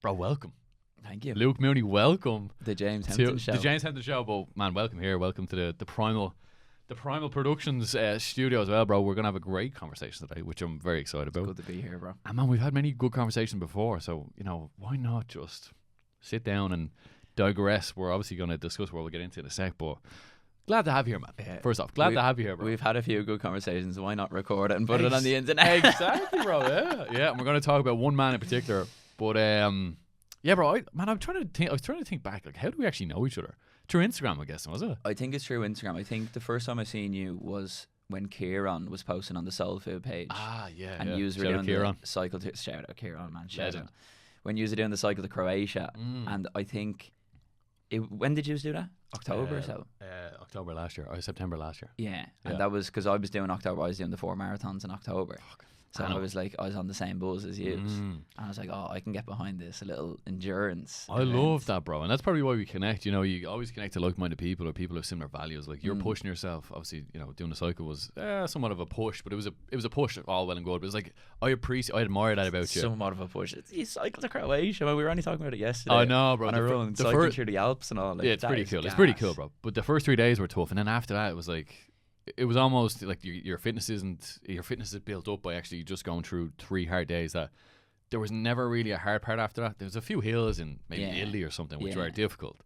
Bro, welcome. Thank you. Luke Mooney, welcome. The James Hampton Show. The James Hampton Show, but man, welcome here. Welcome to the Primal Productions studio as well, bro. We're going to have a great conversation today, which I'm very excited about. Good to be here, bro. And man, we've had many good conversations before, so, why not just sit down and digress? We're obviously going to discuss what we'll get into in a sec, but glad to have you here, man. Yeah. First off, glad to have you here, bro. We've had a few good conversations. Why not record it and put it on the internet? Exactly, bro. Yeah. And we're going to talk about one man in particular, but yeah, bro. I was trying to think back. Like, how do we actually know each other? Through Instagram, I guess, was it? I think it's through Instagram. I think the first time I seen you was when Kieran was posting on the Soul Food page. Ah, yeah. And you were doing the cycle to shout out Kieran, man. Shout out. When you were doing the cycle to Croatia, and I think when did you do that? October or so? October last year, or September last year. Yeah, and that was because I was doing October. I was doing the 4 marathons in October. So I was on the same buzz as you. And I was like, I can get behind this, a little endurance. I love that, bro. And that's probably why we connect. You always connect to like-minded people or people with similar values. Like, you're pushing yourself. Obviously, doing the cycle was somewhat of a push, but it was a push all well and good. But it was like, I admire that about you. Somewhat of a push. You cycle to Croatia. We were only talking about it yesterday. I know, bro. On our own, cycling through the Alps and all. Like, yeah, it's pretty cool. It's pretty cool, bro. But the first 3 days were tough. And then after that, it was like... It was almost like your fitness is built up by actually just going through 3 hard days. That there was never really a hard part after that. There was a few hills in maybe Italy or something which were difficult.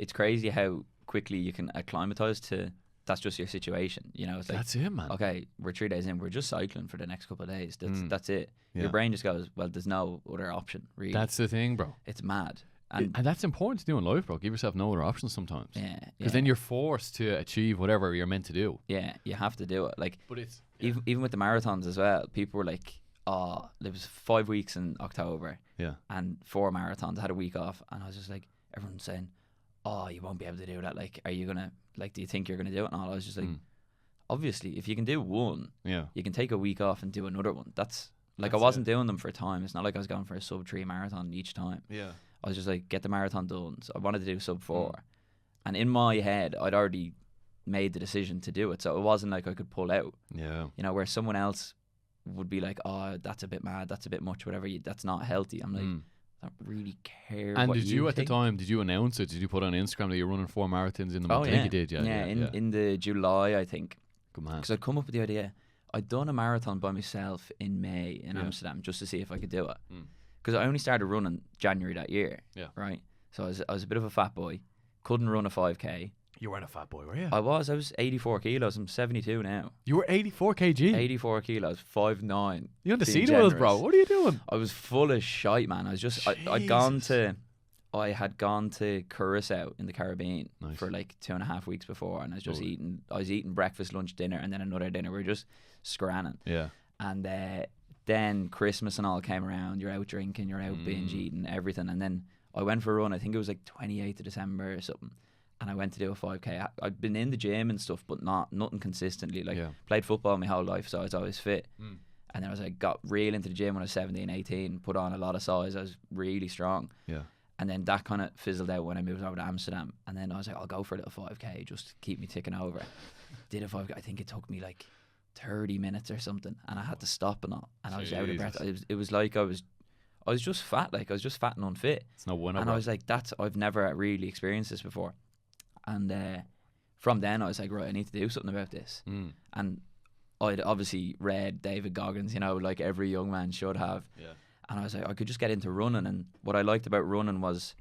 It's crazy how quickly you can acclimatise to that's just your situation. It's like, that's it, man. Okay, we're 3 days in. We're just cycling for the next couple of days. That's it. Yeah. Your brain just goes, well, there's no other option. Really, that's the thing, bro. It's mad. And that's important to do in life, bro. Give yourself no other options sometimes. Yeah. Because then you're forced to achieve whatever you're meant to do. Yeah, you have to do it. Like, but it's even with the marathons as well. People were like, "Oh, there was 5 weeks in October, and 4 marathons. I had a week off," and I was just like, everyone's saying, "Oh, you won't be able to do that. Like, are you gonna do you think you're gonna do it?" And all I was just like, obviously, if you can do one, you can take a week off and do another one. That's I wasn't doing them for time. It's not like I was going for a sub 3 marathon each time. Yeah. I was just like, get the marathon done. So I wanted to do sub 4. And in my head, I'd already made the decision to do it. So it wasn't like I could pull out. Yeah. Where someone else would be like, oh, that's a bit mad, that's a bit much, whatever. That's not healthy. I'm like, I don't really care. And what did you at the time, did you announce it? Did you put on Instagram that you're running 4 marathons in the month? I think you did, in the July, I think. Good man. Because I'd come up with the idea. I'd done a marathon by myself in May in Amsterdam just to see if I could do it. Because I only started running January that year. Yeah. Right? So I was a bit of a fat boy. Couldn't run a 5K. You weren't a fat boy, were you? I was 84 kilos. I'm 72 now. You were 84 kg? 84 kilos, 5'9". You on the seat wheels, bro. What are you doing? I was full of shite, man. I was just... I had gone to Curacao in the Caribbean for like 2.5 weeks before, and I was just eating breakfast, lunch, dinner, and then another dinner. We were just scranning. Yeah. And then Christmas and all came around. You're out drinking, you're out binge eating, everything. And then I went for a run. I think it was like 28th of December or something. And I went to do a 5K. I'd been in the gym and stuff, but nothing consistently. Played football my whole life, so I was always fit. And then I was like, got real into the gym when I was 17, 18, put on a lot of size. I was really strong. Yeah. And then that kind of fizzled out when I moved over to Amsterdam. And then I was like, I'll go for a little 5K just to keep me ticking over. Did a 5K. I think it took me like 30 minutes or something, and I had to stop and all, and I was out of breath. It was like I was just fat, like I was just fat and unfit. It's no wonder. And I was like, I've never really experienced this before. And from then I was like, right, I need to do something about this. And I'd obviously read David Goggins, like every young man should have. Yeah. And I was like, I could just get into running. And what I liked about running was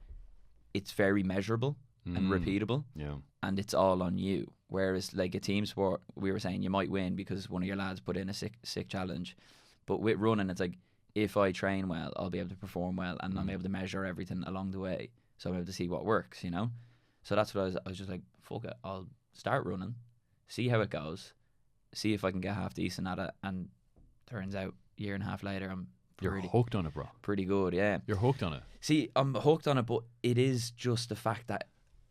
it's very measurable and repeatable. Yeah. And it's all on you. Whereas like a team sport, we were saying you might win because one of your lads put in a sick challenge. But with running, it's like, if I train well, I'll be able to perform well, and I'm able to measure everything along the way. So I'm able to see what works, So that's what I was just like, fuck it, I'll start running, see how it goes, see if I can get half decent at it. And turns out, 1.5 years later, you're hooked on it, bro. Pretty good, yeah. You're hooked on it. See, I'm hooked on it, but it is just the fact that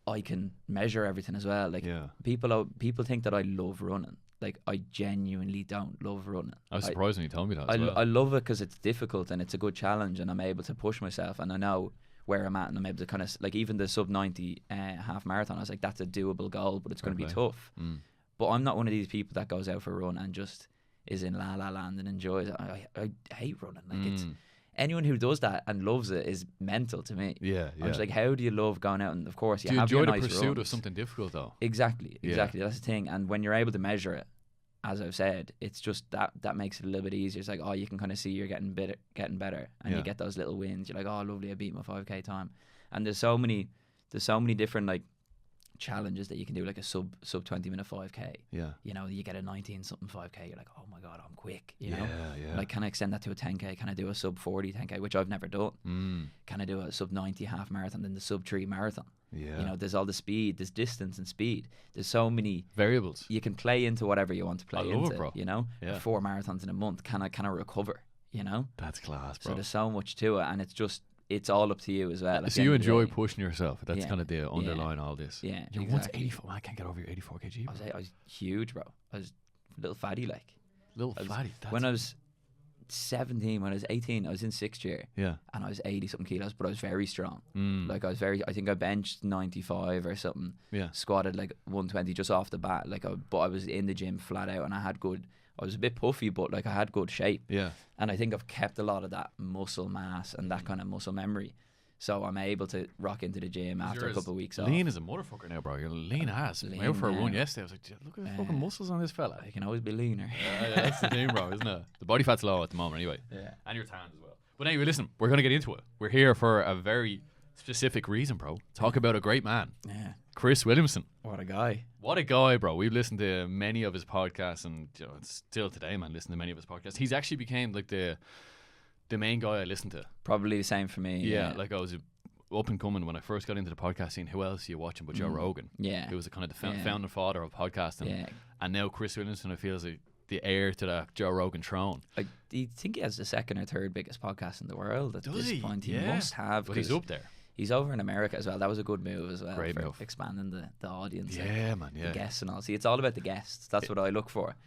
I can measure everything as well. Like, people think that I love running. Like, I genuinely don't love running. I was surprised when you told me that I love it because it's difficult and it's a good challenge, and I'm able to push myself, and I know where I'm at, and I'm able to kind of, like, even the sub 90 half marathon, I was like, that's a doable goal, but it's going to be tough. But I'm not one of these people that goes out for a run and just is in la la land and enjoys it. I hate running. Like, anyone who does that and loves it is mental to me. Yeah. I'm just like, how do you love going out? And of course, you do you have enjoy your the nice pursuit runs. of something difficult though? Exactly. That's the thing. And when you're able to measure it, as I've said, it's just that makes it a little bit easier. It's like, oh, you can kind of see you're getting better, and you get those little wins. You're like, oh, lovely, I beat my 5K time. And there's so many different like challenges that you can do, like a sub 20-minute 5K. Yeah. You know, you get a 19 something 5K. You're like, oh my god, I'm quick. You know. Yeah. Like, can I extend that to a 10K? Can I do a sub 40 10K, which I've never done? Can I do a sub 90 half marathon, then the sub 3 marathon? Yeah. You know, there's all the speed, there's distance and speed. There's so many variables. You can play into whatever you want to play into. It, bro. You know, 4 marathons in a month. Can I recover? You know, that's class, bro. So there's so much to it, and it's all up to you as well. So you enjoy pushing yourself. That's kind of the underline all this. Yeah, you're once 84. I can't get over your 84 kg. Bro. I was huge, bro. I was a little fatty, like. Fatty. When I was 17, when I was 18, I was in 6th year. Yeah. And I was 80 something kilos, but I was very strong. Like I think I benched 95 or something. Yeah. Squatted like 120 just off the bat. But I was in the gym flat out, and I was a bit puffy, but like I had good shape. Yeah. And I think I've kept a lot of that muscle mass and that kind of muscle memory. So I'm able to rock into the gym after a couple of weeks off. Lean as a motherfucker now, bro. You're lean ass. I went out for a run yesterday. I was like, look at the fucking muscles on this fella. I can always be leaner. That's the thing, bro, isn't it? The body fat's low at the moment anyway. Yeah. And you're tanned as well. But anyway, listen, we're going to get into it. We're here for a very specific reason, bro. Talk about a great man. Yeah. Chris Williamson. What a guy. What a guy, bro. We've listened to many of his podcasts, and still today, man, listen to many of his podcasts. He's actually became like the main guy I listen to. Probably the same for me. Yeah. Like I was up and coming when I first got into the podcast scene. Who else are you watching but Joe Rogan? Yeah. Who was the kind of the founding father of podcasting. Yeah. And now Chris Williamson, I feel, is the heir to the Joe Rogan throne. Do you think he has the second or third biggest podcast in the world at Does this point? He must have. But he's up there. He's over in America as well. That was a good move as well. Great for move. Expanding the audience. Yeah, man. Yeah. The guests and all. See, it's all about the guests. That's what I look for.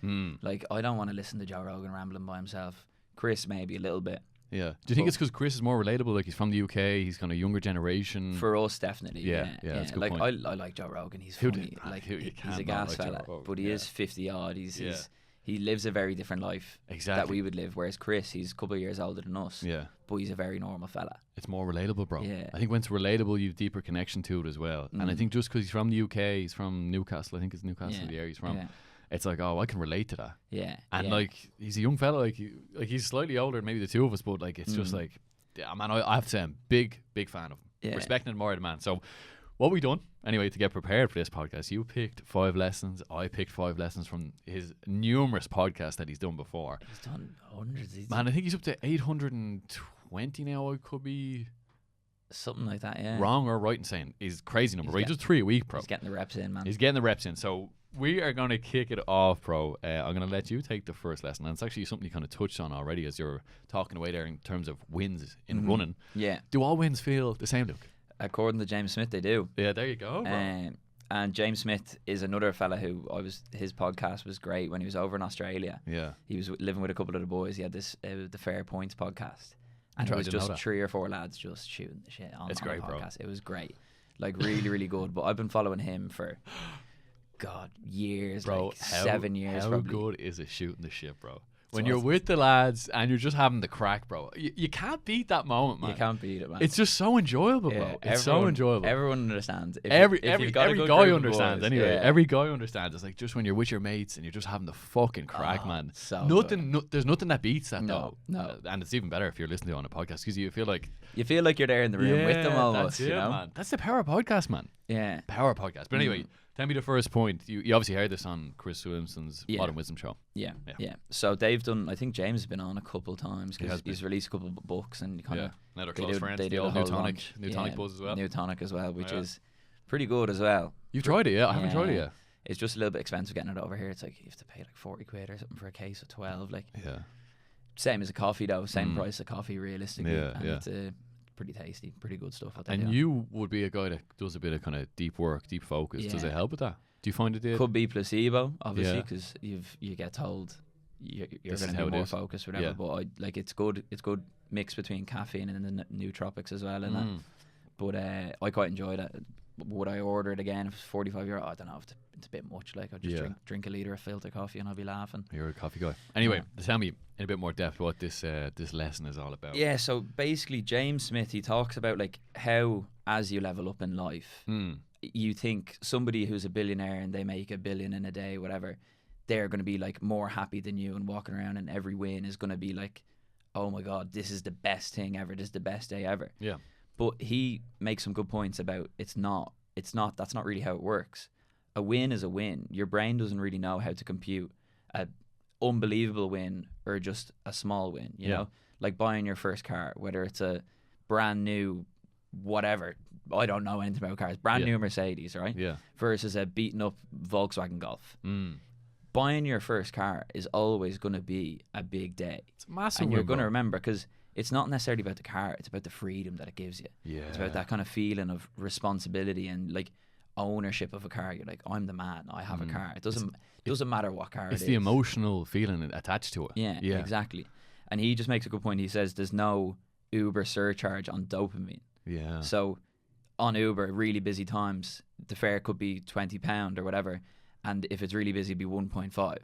Like, I don't want to listen to Joe Rogan rambling by himself. Chris, maybe a little bit. Yeah. Do you think it's because Chris is more relatable? Like, he's from the UK. He's kind of younger generation. For us, definitely. Yeah. That's a good like, point. I like Joe Rogan. He's funny. Like, he's a gas fella. But he is 50 odd. He lives a very different life that we would live. Whereas Chris, he's a couple of years older than us. Yeah. But he's a very normal fella. It's more relatable, bro. Yeah. I think when it's relatable, you have deeper connection to it as well. And I think just because he's from the UK, he's from Newcastle. I think it's Newcastle, the area he's from. Yeah. It's like, oh, I can relate to that. Yeah. And like, he's a young fella. Like he's slightly older than maybe the two of us, but like, it's just like, yeah, man, I have to say, I'm big fan of him. Yeah. Respect and admire the man. So, what we done anyway to get prepared for this podcast? You picked 5 lessons. I picked 5 lessons from his numerous podcasts that he's done before. He's done hundreds. Man, I think he's up to 820 now. I could be something like that. Yeah. Wrong or right in saying he's crazy number. He does 3 a week, bro. He's getting the reps in, man. He's getting the reps in. So we are going to kick it off, bro. I'm going to let you take the first lesson. And it's actually something you kind of touched on already as you're talking away there in terms of wins in running. Yeah. Do all wins feel the same, Luke? According to James Smith, they do. Yeah, there you go, bro. And James Smith is another fella who his podcast was great when he was over in Australia. Yeah. He was living with a couple of the boys. He had this the Fair Points podcast. And it was just 3 or 4 lads just shooting the shit on the podcast. Bro. It was great. Like, really, really good. But I've been following him for, God, years. Bro, like 7 years how probably. Good is it shooting the shit, bro? When you're with the lads and you're just having the crack, bro, you can't beat that moment, man. You can't beat it, man. It's just so enjoyable, bro. It's so enjoyable. Everyone understands. Every guy understands anyway. Yeah. Every guy understands. It's like just when you're with your mates and you're just having the fucking crack, man. So there's nothing that beats that, though. No. And it's even better if you're listening to it on a podcast because you feel like you're there in the room with them almost. That's it, man. That's the power of podcast, man. Yeah. Power of podcast. But anyway, tell me the first point. You obviously heard this on Chris Williamson's Modern Wisdom show. Yeah. So they've done. I think James has been on a couple of times because he's released a couple of books and kind of. Now they're close friends. They do a new tonic buzz as well. New tonic as well, which is pretty good as well. You've tried it, yeah? I haven't tried it yet. It's just a little bit expensive getting it over here. It's like you have to pay like 40 quid or something for a case of 12. Like, same as a coffee though. Same price of coffee realistically. And it's pretty tasty, pretty good stuff. And you would be a guy that does a bit of kind of deep work, deep focus. Does it help with that? Do you find it did? Could be placebo, obviously, because you get told you're going to be more focused, whatever. But it's good. It's good mix between caffeine and the nootropics as well, and that. But I quite enjoy that. would I order it again if it's €45? I don't know. If it's a bit much. Like, I'll just drink a litre of filter coffee and I'll be laughing. You're a coffee guy. Anyway, tell me in a bit more depth what this lesson is all about. Yeah, so basically James Smith, he talks about like how as you level up in life, you think somebody who's a billionaire and they make $1 billion in a day, whatever, they're going to be like more happy than you and walking around, and every win is going to be like, oh my God, this is the best thing ever. This is the best day ever. Yeah. But he makes some good points about that's not really how it works. A win is a win. Your brain doesn't really know how to compute a unbelievable win or just a small win, you know? Like buying your first car, whether it's a brand new whatever, I don't know anything about cars, brand new Mercedes, right? Yeah. Versus a beaten up Volkswagen Golf. Buying your first car is always going to be a big day. It's a massive and you're win, going to bro. remember, because it's not necessarily about the car, it's about the freedom that it gives you. Yeah. It's about that kind of feeling of responsibility and like ownership of a car. You're like, I'm the man, I have a car. It doesn't matter what car it is. It's the emotional feeling attached to it. Yeah, exactly. And he just makes a good point. He says there's no Uber surcharge on dopamine. Yeah. So on Uber, really busy times, the fare could be £20 or whatever, and if it's really busy, it'd be 1.5.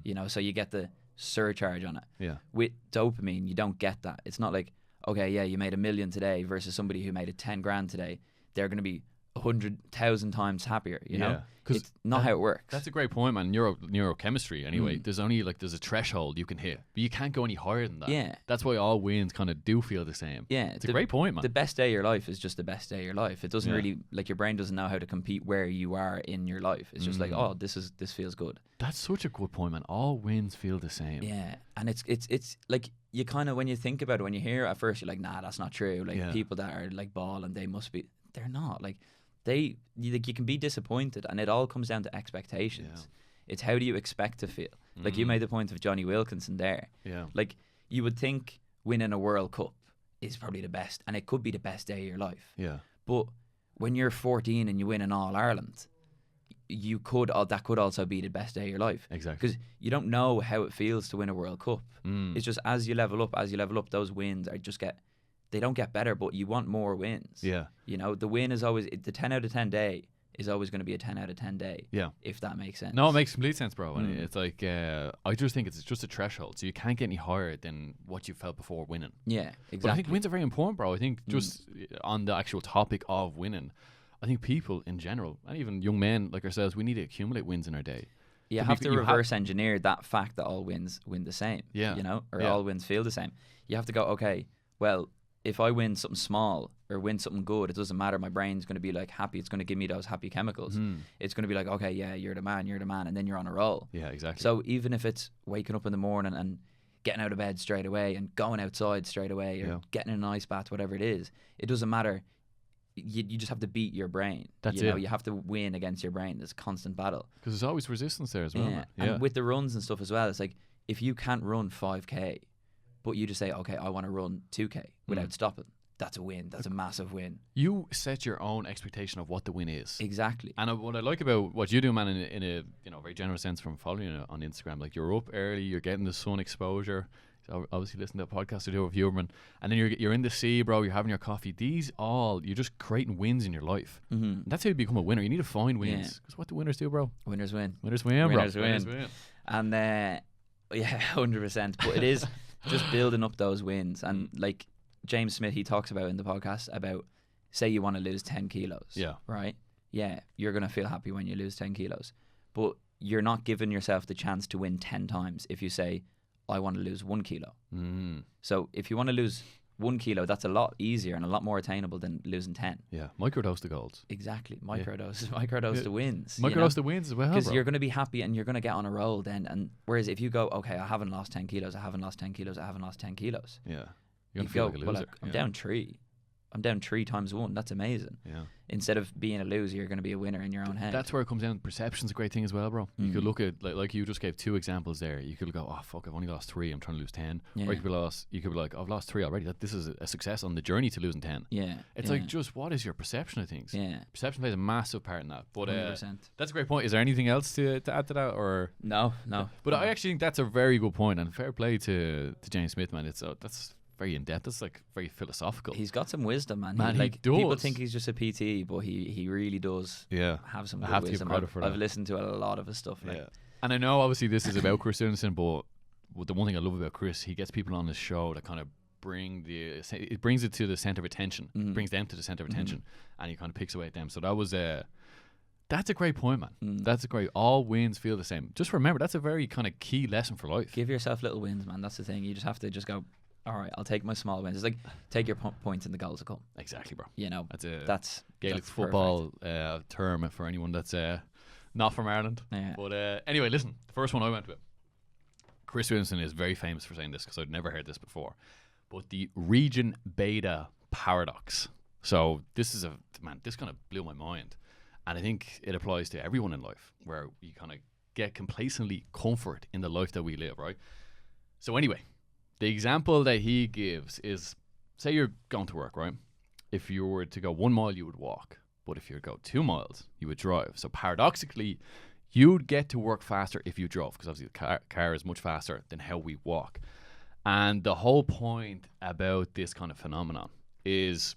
You know, so you get the surcharge on it. Yeah. With dopamine, you don't get that. It's not like, okay, yeah, you made $1 million today versus somebody who made it 10 grand today. They're going to be 100,000 times happier. You know, it's not how it works. That's a great point, man. Neurochemistry. Anyway, there's a threshold you can hit, but you can't go any higher than that. Yeah. That's why all wins kind of do feel the same. Yeah, it's a great point, man. The best day of your life is just the best day of your life. It doesn't really, like, your brain doesn't know how to compete where you are in your life. It's just like, oh, this feels good. That's such a good point, man. All wins feel the same. Yeah, and it's like, you kind of, when you think about it, when you hear it at first, you're like, nah, that's not true. Like, people that are like balling, they must be. They're not. Like, you can be disappointed, and it all comes down to expectations. It's how do you expect to feel? Like, you made the point of Johnny Wilkinson there. Yeah. Like, you would think winning a World Cup is probably the best, and it could be the best day of your life. Yeah. But when you're 14 and you win an All Ireland, that could also be the best day of your life. Exactly. Because you don't know how it feels to win a World Cup. It's just as you level up, those wins they don't get better, but you want more wins. Yeah. You know, the win is always, the 10 out of 10 day is always going to be a 10 out of 10 day. Yeah. If that makes sense. No, it makes complete sense, bro. And it's like, I just think it's just a threshold. So you can't get any higher than what you felt before winning. Yeah, exactly. But I think wins are very important, bro. I think just on the actual topic of winning, I think people in general, and even young men like ourselves, we need to accumulate wins in our day. You have to reverse engineer that fact that all wins win the same. Yeah. You know, or all wins feel the same. You have to go, okay, well, if I win something small or win something good, it doesn't matter. My brain's going to be like happy. It's going to give me those happy chemicals. It's going to be like, okay, yeah, you're the man, and then you're on a roll. Yeah, exactly. So even if it's waking up in the morning and getting out of bed straight away and going outside straight away or getting in an ice bath, whatever it is, it doesn't matter. You just have to beat your brain. That's it. You have to win against your brain. There's a constant battle. Because there's always resistance there as well. Yeah. And with the runs and stuff as well, it's like, if you can't run 5K, but you just say, okay, I want to run 2K without stopping, that's a win. That's a massive win. You set your own expectation of what the win is. Exactly. And what I like about what you do, man, in a very generous sense from following you on Instagram, like, you're up early, you're getting the sun exposure. So obviously listen to the podcast to do with Huberman, and then you're in the sea, bro. You're having your coffee. You're just creating wins in your life. And that's how you become a winner. You need to find wins, because what do winners do, bro? Winners win. Winners win, bro. Winners win. And 100%. But it is just building up those wins. And like James Smith, he talks about in the podcast about, say you want to lose 10 kilos. Yeah. Right? Yeah, you're going to feel happy when you lose 10 kilos. But you're not giving yourself the chance to win 10 times if you say, I want to lose 1 kilo. So if you want to lose 1 kilo, that's a lot easier and a lot more attainable than losing 10. Yeah, microdose the goals. Exactly, microdose the wins. Microdose the wins as well, because you're going to be happy and you're going to get on a roll then. And whereas if you go, okay, I haven't lost 10 kilos, I haven't lost 10 kilos, I haven't lost 10 kilos. Yeah, you're going to feel like a loser. Well, I'm down 3. I'm down 3 times 1. That's amazing. Yeah. Instead of being a loser, you're going to be a winner in your own head. That's where it comes down. Perception's a great thing as well, bro. You could look at, like you just gave 2 examples there. You could go, oh fuck, I've only lost 3. I'm trying to lose 10. Yeah. Or you could be like, I've lost 3 already. This is a success on the journey to losing 10. Yeah. It's like, just what is your perception of things? Yeah. Perception plays a massive part in that. But 100%. that's a great point. Is there anything else to add to that, or no? But I actually think that's a very good point, and fair play to James Smith, man. That's very in depth. It's like very philosophical. He's got some wisdom, man. Man, he does. People think he's just a PT, but he really does. Yeah, have some I good have to give wisdom. credit for that. I've listened to a lot of his stuff. Like. Yeah, and I know obviously this is about Chris Williamson, but the one thing I love about Chris, he gets people on his show that kind of brings it to the center of attention, brings them to the center of attention, and he kind of picks away at them. So that was that's a great point, man. That's a great. All wins feel the same. Just remember, that's a very kind of key lesson for life. Give yourself little wins, man. That's the thing. You just have to just go, all right, I'll take my small wins. It's like, take your points and the goals will come. Exactly, bro. You know, that's Gaelic football term for anyone that's not from Ireland. Yeah. But anyway, listen, the first one I went with. Chris Williamson is very famous for saying this because I'd never heard this before. But the region beta paradox. So this kind of blew my mind. And I think it applies to everyone in life, where you kind of get complacently comfort in the life that we live, right? So anyway, the example that he gives is, say you're going to work, right? If you were to go 1 mile, you would walk. But if you go 2 miles, you would drive. So paradoxically, you'd get to work faster if you drove, because obviously the car is much faster than how we walk. And the whole point about this kind of phenomenon is...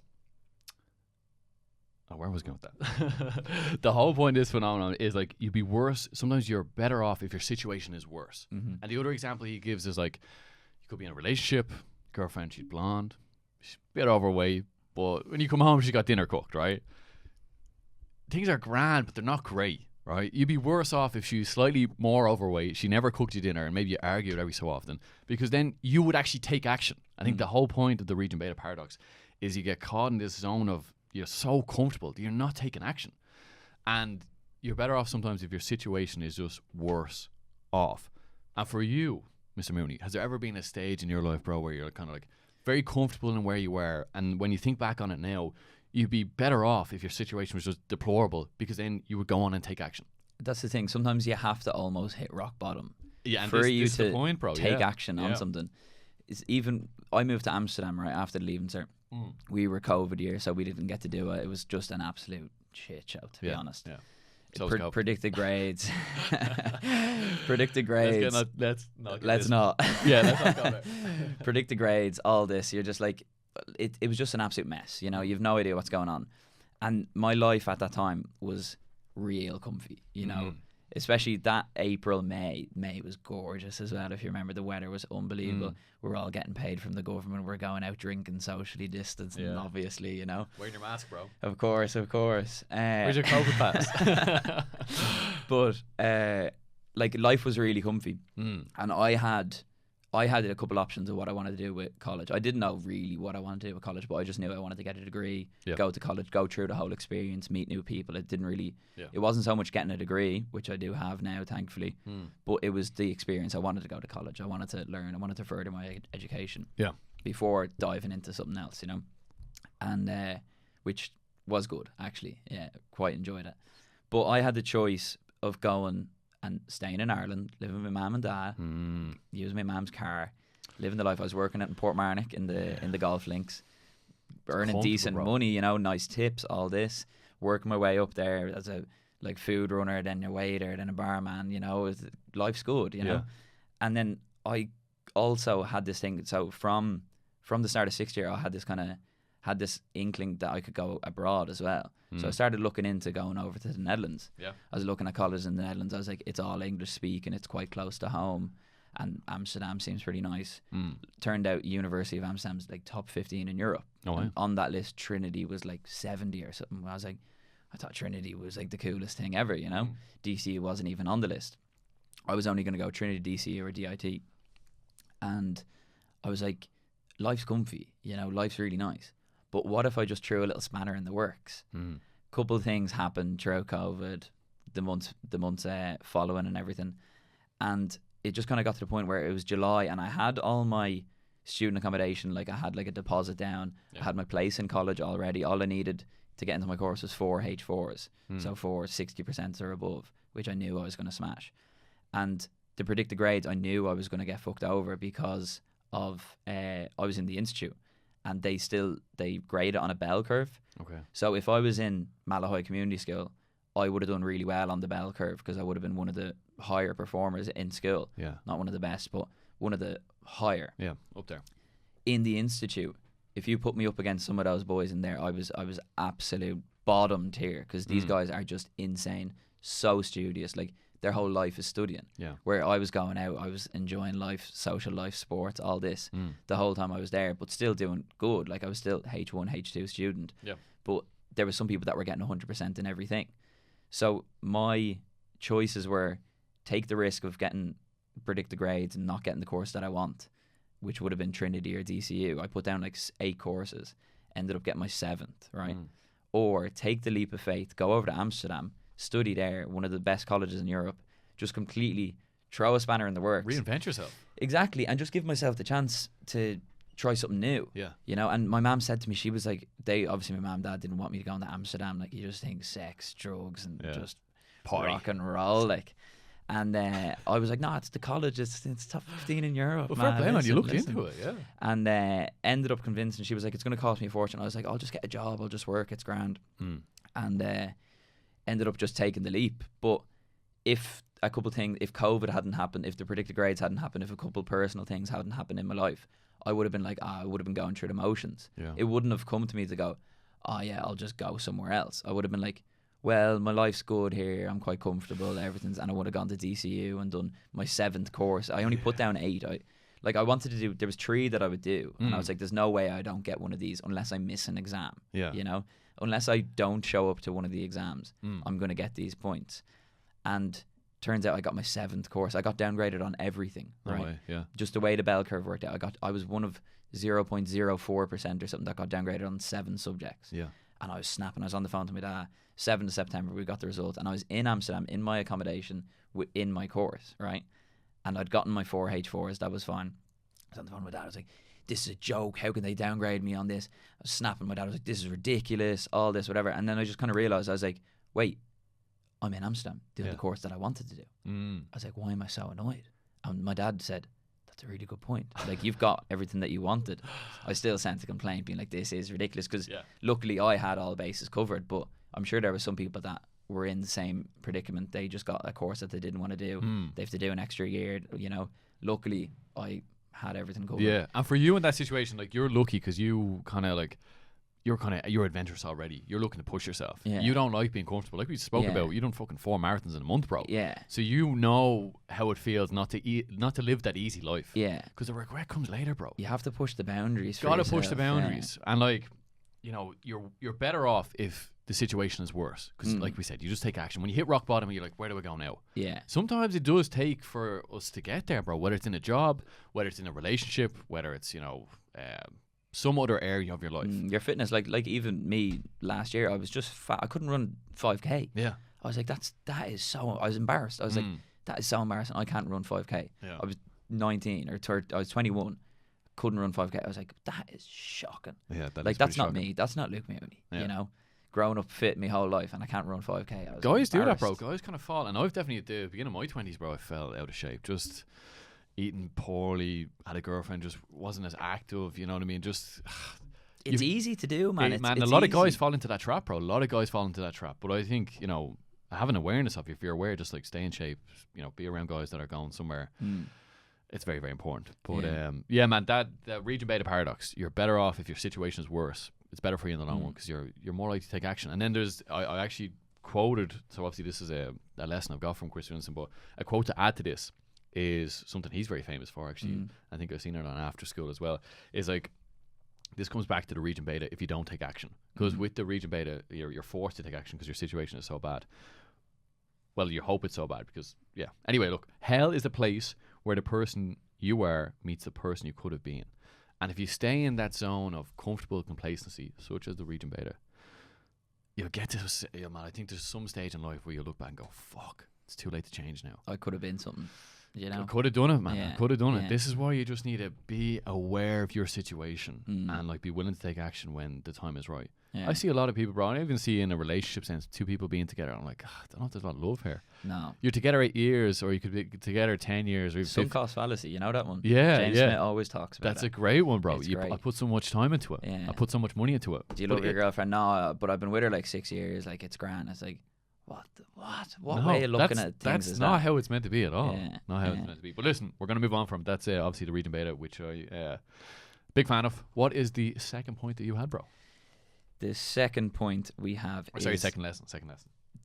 Oh, where was I going with that? The whole point of this phenomenon is like, you'd be worse. Sometimes you're better off if your situation is worse. And the other example he gives is like, you could be in a relationship, girlfriend, she's blonde, she's a bit overweight, but when you come home, she got dinner cooked, right? Things are grand, but they're not great, right? You'd be worse off if she's slightly more overweight, she never cooked you dinner, and maybe you argued every so often, because then you would actually take action. I think the whole point of the region beta paradox is you get caught in this zone of, you're so comfortable that you're not taking action. And you're better off sometimes if your situation is just worse off. And for you, Mr. Mooney, has there ever been a stage in your life, bro, where you're kind of like very comfortable in where you were, and when you think back on it now, you'd be better off if your situation was just deplorable, because then you would go on and take action? That's the thing. Sometimes you have to almost hit rock bottom and for you this to the point, bro. take action on something. It's even, I moved to Amsterdam right after leaving cert. We were COVID year, so we didn't get to do it. It was just an absolute shit show, to be honest. So predicted grades. Predicted grades. Let's not. Let's not. Yeah, let's not go there. Predicted grades, all this. You're just like, it was just an absolute mess. You know, you've no idea what's going on. And my life at that time was real comfy, you know. Especially that April, May. May was gorgeous as well. If you remember, the weather was unbelievable. We're all getting paid from the government. We're going out drinking, socially distanced, and obviously, you know. Wearing your mask, bro. Of course. Where's your COVID pass? But like, life was really comfy, and I had a couple options of what I wanted to do with college. I didn't know really what I wanted to do with college, but I just knew I wanted to get a degree, go to college, go through the whole experience, meet new people. It didn't really, it wasn't so much getting a degree, which I do have now, thankfully, but it was the experience. I wanted to go to college. I wanted to learn. I wanted to further my education before diving into something else, you know, and which was good, actually. Yeah, quite enjoyed it. But I had the choice of going and staying in Ireland, living with my mum and dad, using my mum's car, living the life. I was working in Portmarnock in the golf links, earning decent money, you know, nice tips, all this, working my way up there as a like food runner, then a waiter, then a barman, you know, life's good, you know. And then I also had this thing, so from the start of sixth year, I had this inkling that I could go abroad as well. So I started looking into going over to the Netherlands. I was looking at colleges in the Netherlands. I was like, it's all English speaking, it's quite close to home, and Amsterdam seems pretty nice. Turned out University of Amsterdam's like top 15 in Europe. On that list, Trinity was like 70 or something. I was like, I thought Trinity was like the coolest thing ever, you know. DC wasn't even on the list. I was only going to go Trinity, DC, or DIT. And I was like, life's comfy, you know, life's really nice. But what if I just threw a little spanner in the works? Couple of things happened throughout COVID, the months following and everything. And it just kind of got to the point where it was July and I had all my student accommodation, like I had like a deposit down. I had my place in college already. All I needed to get into my course was 4 H4s. So 60% or above, which I knew I was going to smash. And the predicted grades, I knew I was going to get fucked over because of I was in the institute. And they grade it on a bell curve. So if I was in Malahide Community School, I would have done really well on the bell curve because I would have been one of the higher performers in school. Not one of the best, but one of the higher. Up there. in the institute, if you put me up against some of those boys in there, I was absolute bottom tier, because these guys are just insane, so studious. Like, their whole life is studying. Yeah. Where I was going out, I was enjoying life, social life, sports, all this the whole time I was there, but still doing good. Like, I was still H1, H2 student. Yeah. But there were some people that were getting 100% in everything. So my choices were take the risk of getting predicted grades and not getting the course that I want, which would have been Trinity or DCU. I put down like 8 courses, ended up getting my 7th, right? Or take the leap of faith, go over to Amsterdam, study there, one of the best colleges in Europe, just completely throw a spanner in the works. Reinvent yourself. Exactly, and just give myself the chance to try something new. Yeah. You know, and my mum said to me, she was like, obviously my mum and dad didn't want me to go into Amsterdam. Like, you just think sex, drugs, and just party, rock and roll. Like, and I was like, no, it's the college. It's top 15 in Europe. Well, fair play, man. You looked into it, yeah. And ended up convincing. She was like, it's going to cost me a fortune. I was like, I'll just get a job. I'll just work. It's grand. And ended up just taking the leap. But if a couple things, if COVID hadn't happened, if the predicted grades hadn't happened, if a couple personal things hadn't happened in my life, I would have been like, I would have been going through the motions. Yeah. It wouldn't have come to me to go, oh yeah, I'll just go somewhere else. I would have been like, well, my life's good here. I'm quite comfortable. Everything's, and I would have gone to DCU and done my 7th course. I only put down 8. I wanted to do. There was 3 that I would do, and I was like, there's no way I don't get one of these unless I miss an exam. Yeah. You know, unless I don't show up to one of the exams, I'm going to get these points. And turns out I got my 7th course. I got downgraded on everything. Right. No way, yeah. Just the way the bell curve worked out. I was one of 0.04% or something that got downgraded on 7 subjects. Yeah. And I was snapping. I was on the phone to my dad. 7th of September, we got the result, and I was in Amsterdam in my accommodation in my course, right? And I'd gotten my 4 H4s. That was fine. I was on the phone with my dad. I was like, this is a joke. How can they downgrade me on this? I was snapping. My dad was like, this is ridiculous. All this, whatever. And then I just kind of realized, I was like, wait, I'm in Amsterdam doing the course that I wanted to do. I was like, why am I so annoyed? And my dad said, that's a really good point. Like, you've got everything that you wanted. I still sent a complaint being like, this is ridiculous, because luckily I had all bases covered, but I'm sure there were some people that were in the same predicament. They just got a course that they didn't want to do. They have to do an extra year, you know. Luckily I had everything covered. Yeah, and for you in that situation, like, you're lucky because you kind of like, you're adventurous already. You're looking to push yourself. Yeah. You don't like being comfortable. Like we spoke about, you done fucking 4 marathons in a month, bro. Yeah. So you know how it feels not to live that easy life. Yeah. Because the regret comes later, bro. You have to push the boundaries. Gotta push the boundaries, and like, you know, you're better off if the situation is worse. Because like we said, you just take action. When you hit rock bottom, you're like, where do I go now? Yeah. Sometimes it does take for us to get there, bro. Whether it's in a job, whether it's in a relationship, whether it's, you know, some other area of your life. Your fitness, like even me last year, I was just fat. I couldn't run 5k. Yeah. I was like, that is so. I was embarrassed. I was like, that is so embarrassing. I can't run 5k. Yeah. I was 19 or 30, I was 21. Couldn't run 5k. I was like, that is shocking. Yeah, like that's not me. That's not Luke Mooney. Yeah. You know, growing up fit my whole life, and I can't run 5k. Guys do that, bro. Guys kind of fall, and I've definitely at the beginning of my 20s, bro, I fell out of shape. Just eating poorly. Had a girlfriend, just wasn't as active. You know what I mean? Just. It's easy to do, man. It's a lot of guys fall into that trap, bro. A lot of guys fall into that trap. But I think, you know, having awareness of it, if you're aware, just like stay in shape, you know, be around guys that are going somewhere. It's very, very important. But yeah, man, that region beta paradox. You're better off if your situation is worse. It's better for you in the long run because you're more likely to take action. And then there's I actually quoted. So obviously this is a lesson I've got from Chris Williamson, but a quote to add to this is something he's very famous for. Actually, I think I've seen it on After School as well. Is like. This comes back to the region beta if you don't take action. Because with the region beta, you're forced to take action because your situation is so bad. Well, you hope it's so bad because, yeah. Anyway, look, hell is a place where the person you are meets the person you could have been. And if you stay in that zone of comfortable complacency, such as the region beta, you'll get to, man, I think there's some stage in life where you look back and go, fuck, it's too late to change now. I could have been something. You know? I could have done it, man. Yeah. I could have done it. This is why you just need to be aware of your situation and like be willing to take action when the time is right. I see a lot of people, bro. I even see in a relationship sense 2 people being together. I'm like, I don't know if there's a lot of love here. No. You're together 8 years, or you could be together 10 years, or even Sunk cost fallacy. You know that one? Yeah, James Smith always talks about That's that. a great one, bro. Great. I put so much time into it. Yeah. I put so much money into it. Do you love your girlfriend? No, but I've been with her like 6 years. Like, it's grand. It's like, what way of looking at things that's is not that? how it's meant to be at all. Yeah, Not how it's meant to be. But listen, we're going to move on from that's obviously the region beta, which I Big fan of. What is the second point that you had, bro? The second point we have is second lesson.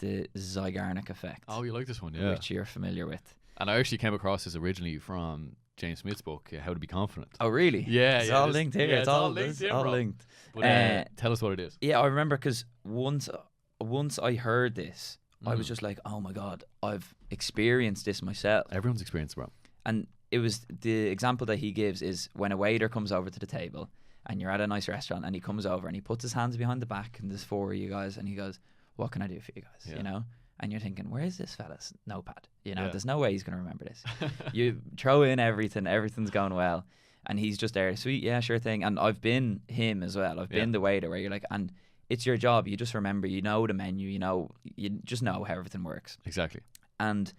the Zeigarnik effect. Oh, you like this one, yeah. Which you're familiar with. And I actually came across this originally from James Smith's book, How to Be Confident. Oh, really? Yeah, it's all linked here. Yeah, it's all linked here, bro. Linked. But, tell us what it is. Yeah, I remember because once I heard this, I was just like, oh my God, I've experienced this myself. Everyone's experienced, bro. And it was the example that he gives is when a waiter comes over to the table and you're at a nice restaurant and he comes over and he puts his hands behind the back and there's 4 of you guys and he goes, what can I do for you guys? Yeah. You know? And you're thinking, where is this fella's notepad? You know, there's no way he's going to remember this. You throw in everything's going well. And he's just there, sweet, yeah, sure thing. And I've been him as well. I've been the waiter where you're like, and it's your job. You just remember, you know the menu, you just know how everything works. Exactly. And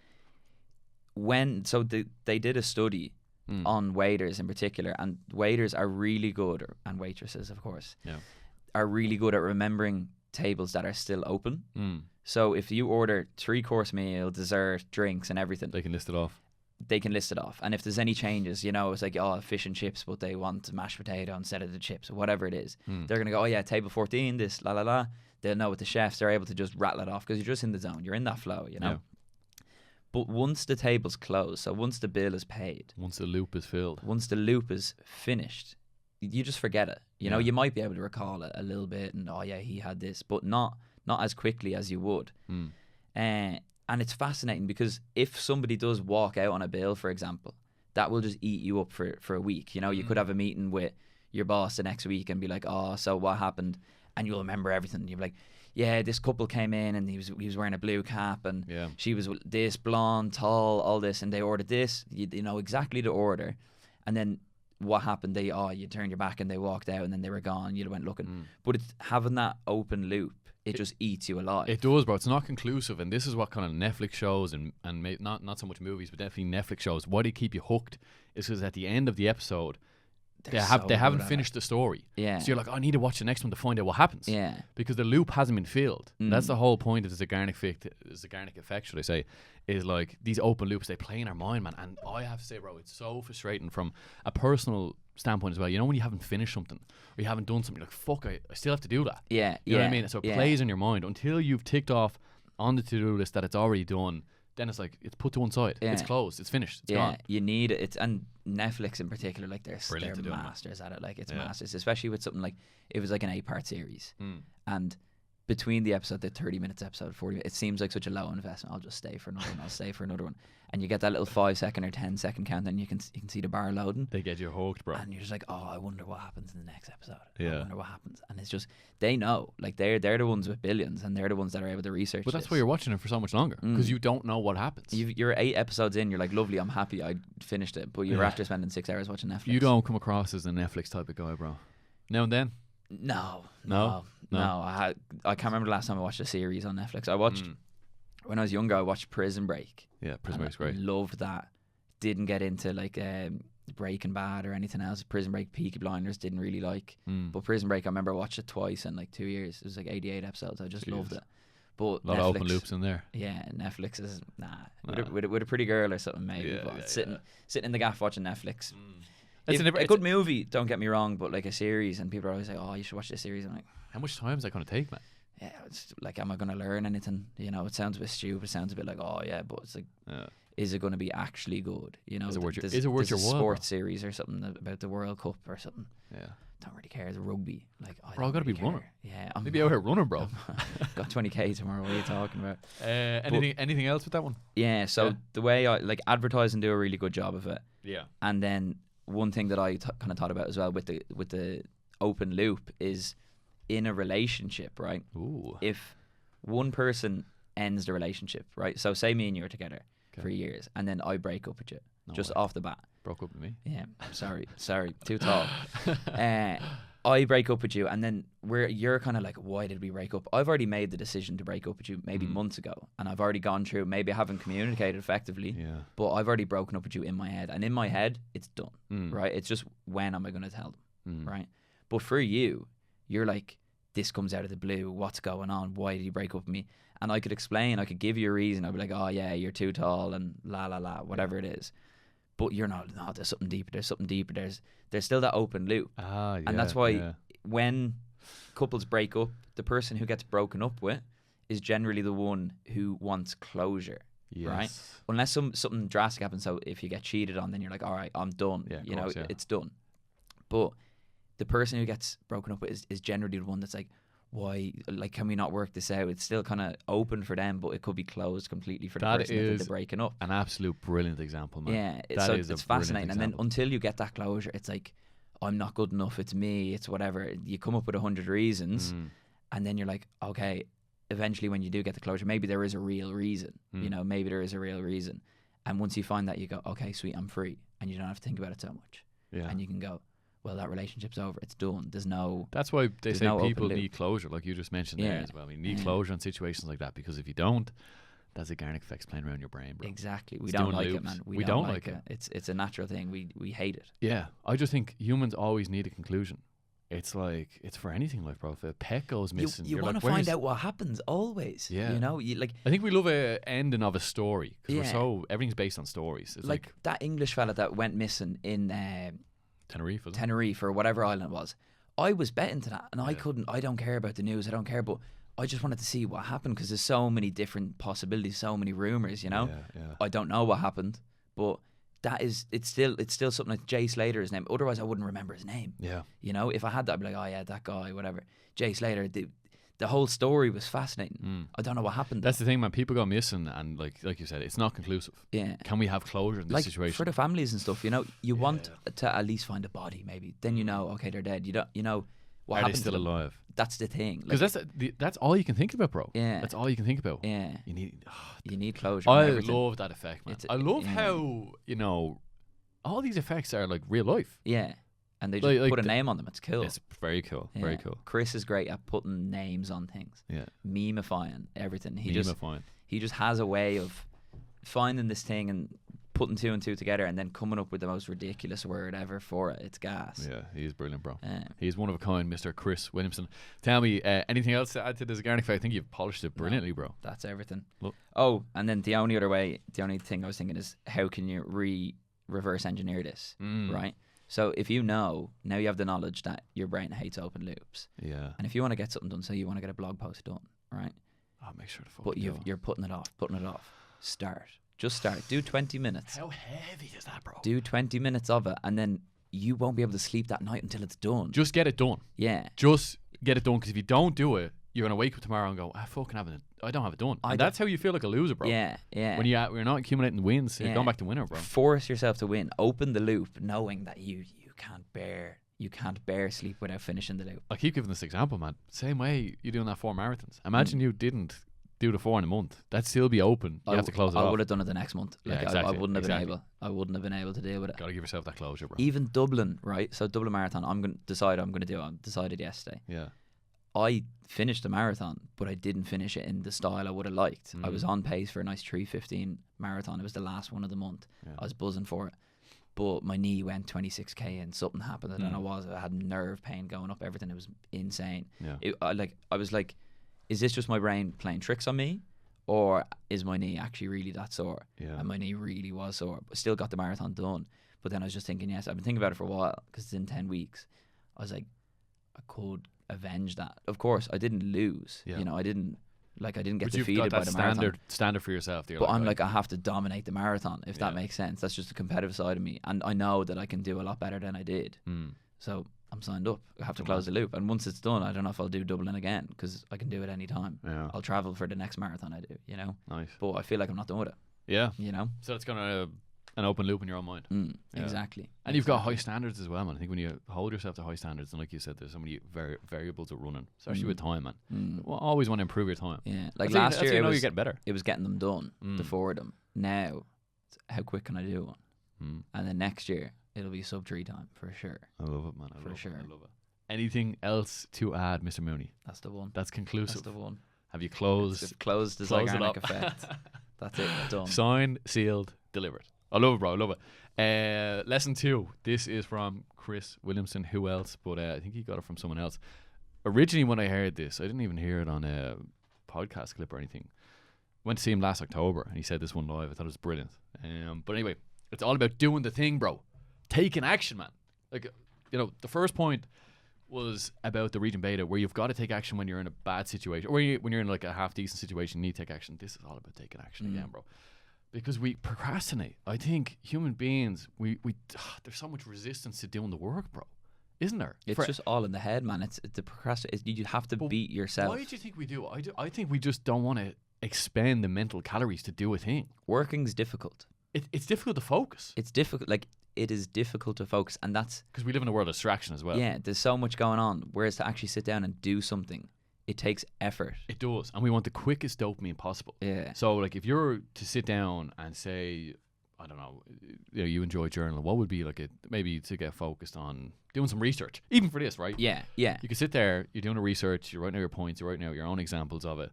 they did a study on waiters in particular, and waiters are really good, and waitresses, of course, are really good at remembering tables that are still open. So if you order 3-course meal, dessert, drinks, and everything, they can list it off. And if there's any changes, it's like, fish and chips, but they want mashed potato instead of the chips, or whatever it is. They're going to go, oh yeah, table 14, this, la la la. They'll know with the chefs, they're able to just rattle it off because you're just in the zone. You're in that flow, Yeah. But once the table's closed, so once the bill is paid, once the loop is filled, once the loop is finished, you just forget it. You might be able to recall it a little bit and, oh yeah, he had this, but not as quickly as you would. And it's fascinating because if somebody does walk out on a bill, for example, that will just eat you up for a week. You could have a meeting with your boss the next week and be like, oh, so what happened? And you'll remember everything. You'll be like, yeah, this couple came in and he was wearing a blue cap and she was this, blonde, tall, all this, and they ordered this. You know exactly the order. And then what happened? You turned your back and they walked out and then they were gone. You went looking. But it's having that open loop. It just eats you alive. It does, bro. It's not conclusive, and this is what kind of Netflix shows and not so much movies, but definitely Netflix shows. Why they keep you hooked is because at the end of the episode, they haven't finished the story. Yeah. So you're like, I need to watch the next one to find out what happens. Yeah. Because the loop hasn't been filled. That's the whole point of the Zeigarnik effect, should I say, is like these open loops, they play in our mind, man. And I have to say, bro, it's so frustrating from a personal standpoint as well. When you haven't finished something or you haven't done something, you're like, fuck, I still have to do that. Yeah. You know what I mean? So it plays in your mind until you've ticked off on the to-do list that it's already done. Then it's like, it's put to one side. It's closed. It's finished. It's gone. You need it. And Netflix in particular, like they're masters at it. Like it's masters, especially with something like, it was like an 8-part series. And between the 30 minutes episode, 40 minutes, it seems like such a low investment. I'll just stay for another one. I'll stay for another one. And you get that little 5-second or 10-second count, and you can see the bar loading. They get you hooked, bro. And you're just like, oh, I wonder what happens in the next episode. Yeah. I wonder what happens. And it's just, they know. Like they're the ones with billions, and they're the ones that are able to research. But that's why you're watching it for so much longer, because you don't know what happens. You're 8 episodes in. You're like, lovely, I'm happy I finished it. But you're after spending 6 hours watching Netflix. You don't come across as a Netflix type of guy, bro. Now and then. No. I can't remember the last time I watched a series on Netflix. I watched when I was younger. I watched Prison Break. Yeah, Prison Break's great. Loved that. Didn't get into like Breaking Bad or anything else. Prison Break, Peaky Blinders didn't really like. But Prison Break, I remember I watched it twice in like 2 years. It was like 88 episodes. I just loved it. But a lot of open loops in there. Yeah, Netflix is with a pretty girl or something maybe. But sitting in the gaff watching Netflix. A good movie, don't get me wrong, but like a series, and people are always like, oh, you should watch this series. I'm like, how much time is that going to take, man? Yeah, it's like, am I going to learn anything? It sounds a bit stupid. It sounds a bit like, oh yeah, but it's like, is it going to be actually good? Is it worth your while? Sports series or something about the World Cup or something. Yeah. Don't really care. The rugby, like, bro, I got to be running. Yeah, I'm maybe out here running, bro. Got 20k tomorrow. What are you talking about? Anything else with that one? Yeah. So the way advertising do a really good job of it. Yeah. And then one thing that I kind of thought about as well with the open loop is in a relationship, right? Ooh. If one person ends the relationship, right? So say me and you are together for years, and then I break up with you off the bat. Broke up with me? Yeah. Sorry, too tall. I break up with you, and then you're kind of like, why did we break up? I've already made the decision to break up with you maybe months ago, and I've already gone through, maybe I haven't communicated effectively, but I've already broken up with you in my head, and in my head it's done, right? It's just, when am I going to tell them, right? But for you, you're like, this comes out of the blue, what's going on, why did you break up with me? And I could explain, I could give you a reason. I'd be like, oh yeah, you're too tall and la la la, whatever it is. but you're not. No, there's something deeper. There's something deeper. There's still that open loop, and that's why when couples break up, the person who gets broken up with is generally the one who wants closure. Yes. Right? Unless something drastic happens. So if you get cheated on, then you're like, all right, I'm done. Yeah, it's done. But the person who gets broken up with is generally the one that's like, why? Like, can we not work this out? It's still kind of open for them, but it could be closed completely for the person that they're breaking up. An absolute brilliant example, man. Yeah, it's fascinating. And then until you get that closure, it's like, I'm not good enough. It's me. It's whatever. You come up with 100 reasons, and then you're like, okay. Eventually, when you do get the closure, maybe there is a real reason. You know, maybe there is a real reason. And once you find that, you go, okay, sweet, I'm free, and you don't have to think about it so much. Yeah. And you can go, well, that relationship's over. It's done. There's no. That's why they say people need closure, like you just mentioned there as well. I mean, you need closure in situations like that, because if you don't, that's a Zeigarnik effect's playing around your brain, bro. Exactly. We don't like it, man. We don't like it. It's a natural thing. We hate it. Yeah, I just think humans always need a conclusion. It's like, it's for anything in life, bro. If a pet goes missing, you want to find out what happens always. Yeah. You know, I think we love a ending of a story, because everything's based on stories. It's like that English fella that went missing in Tenerife or whatever island it was. I was betting to that, and I don't care about the news. I don't care, but I just wanted to see what happened, because there's so many different possibilities, so many rumors. You know, I don't know what happened, but. It's still something like Jay Slater's name. Otherwise, I wouldn't remember his name. Yeah. You know, if I had that, I'd be like, oh yeah, that guy, whatever. Jay Slater. The whole story was fascinating. I don't know what happened. That's the thing, man. People go missing, and like you said, it's not conclusive. Yeah. Can we have closure in this situation? For the families and stuff, you know, you want to at least find a body, maybe. Then you know, okay, they're dead. You know, what happened? Are they still alive? That's the thing. Because that's all you can think about, bro. Yeah. That's all you can think about. Yeah. You need closure. I love that effect, man. I love how, you know, all these effects are like real life. Yeah. And they just put a name on them. It's cool. It's very cool. Yeah. Very cool. Chris is great at putting names on things. Yeah. Memifying everything. He just has a way of finding this thing and putting two and two together and then coming up with the most ridiculous word ever for it. It's gas. Yeah, he's brilliant, bro. He's one of a kind, Mr. Chris Williamson. Tell me, anything else to add to this Zeigarnik? I think you've polished it brilliantly, bro. That's everything. Look. Oh, and then the only thing I was thinking is, how can you reverse engineer this, right? So if now you have the knowledge that your brain hates open loops. Yeah. And if you want to get something done, so you want to get a blog post done, right? I'll make sure to But you're putting it off. Start. Just start. Do 20 minutes. How heavy is that, bro? Do 20 minutes of it, and then you won't be able to sleep that night until it's done. Just get it done. Yeah. Just get it done, because if you don't do it, you're going to wake up tomorrow and go, I don't have it done. And that's how you feel like a loser, bro. Yeah, yeah. When you're not accumulating wins, you're going back to winner, bro. Force yourself to win. Open the loop, knowing that you can't bear sleep without finishing the loop. I keep giving this example, man. Same way you're doing that 4 marathons. Imagine you didn't do the 4 in a month. That'd still be open. You have to close it off. I would have done it the next month. Like, yeah, exactly. I wouldn't have been able. I wouldn't have been able to deal with it. Got to give yourself that closure, bro. Even Dublin, right? So Dublin Marathon, I'm going to decide I'm going to do it. I decided yesterday. Yeah. I finished the marathon, but I didn't finish it in the style I would have liked. I was on pace for a nice 3:15 marathon. It was the last one of the month. Yeah. I was buzzing for it. But my knee went 26k and something happened. I don't know what it was. I had nerve pain going up, everything. It was insane. Yeah. I was like, is this just my brain playing tricks on me? Or is my knee actually really that sore? Yeah. And my knee really was sore. But still got the marathon done. But then I was just thinking, yes, I've been thinking about it for a while, because it's in 10 weeks. I was like, I could avenge that. Of course, I didn't lose. Yeah. You know, I didn't get defeated by the marathon. Standard for yourself. But I'm like, I have to dominate the marathon, if that makes sense. That's just the competitive side of me. And I know that I can do a lot better than I did. So I'm signed up. I have to close the loop. And once it's done, I don't know if I'll do Dublin again, because I can do it any time. Yeah. I'll travel for the next marathon I do, you know? Nice. But I feel like I'm not done with it. Yeah. You know? So it's going to an open loop in your own mind. Yeah. Exactly. And you've got high standards as well, man. I think when you hold yourself to high standards, and like you said, there's so many variables of running, especially with time, man. Well, always want to improve your time. Yeah. Like last year, you're getting better. It was getting them done, the 4 of them. Now, how quick can I do one? And then next year, it'll be sub 3 time for sure. I love it, man. I love it. Anything else to add, Mr. Mooney? That's the one. That's conclusive. That's the one. Have you closed? Closed the Zeigarnik effect. That's it. Done. Signed, sealed, delivered. I love it, bro. I love it. Lesson 2. This is from Chris Williamson. Who else? But I think he got it from someone else. Originally, when I heard this, I didn't even hear it on a podcast clip or anything. Went to see him last October, and he said this one live. I thought it was brilliant. But anyway, It's all about doing the thing, bro. Taking action, man. Like, the first point was about the region beta, where you've got to take action when you're in a bad situation, or when you're in like a half decent situation, you need to take action. This is all about taking action again, bro. Because we procrastinate. I think human beings, we there's so much resistance to doing the work, bro. Isn't there? It's just all in the head, man. It's the procrastination. You have to beat yourself. Why do you think we do? I think we just don't want to expend the mental calories to do a thing. Working's difficult. It's difficult to focus. It's difficult. Like, it is difficult to focus, and that's because we live in a world of distraction as well. Yeah, there's so much going on. Whereas to actually sit down and do something, it takes effort. It does, and we want the quickest dopamine possible. Yeah. So, like, if you're to sit down and say, I don't know, you enjoy journaling, what would be like maybe to get focused on doing some research, even for this, right? Yeah. You could sit there, you're doing a research, you're writing out your points, you're writing out your own examples of it,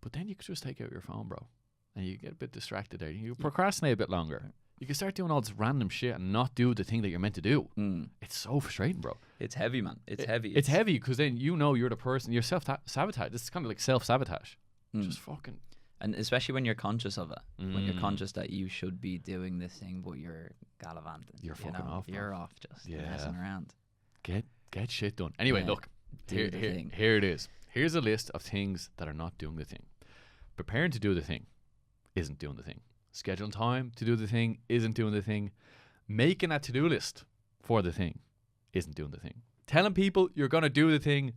but then you could just take out your phone, bro, and you get a bit distracted there. You procrastinate a bit longer. You can start doing all this random shit and not do the thing that you're meant to do. It's so frustrating, bro. It's heavy, man. It's heavy. It's heavy because then you're the person, you're self-sabotage. This is kind of like self-sabotage. Just fucking... And especially when you're conscious of it. When you're conscious that you should be doing this thing, but you're gallivanting. You're fucking off, bro. You're off just messing around. Get shit done. Anyway, look. Here it is. Here's a list of things that are not doing the thing. Preparing to do the thing isn't doing the thing. Scheduling time to do the thing isn't doing the thing. Making a to-do list for the thing isn't doing the thing. Telling people you're going to do the thing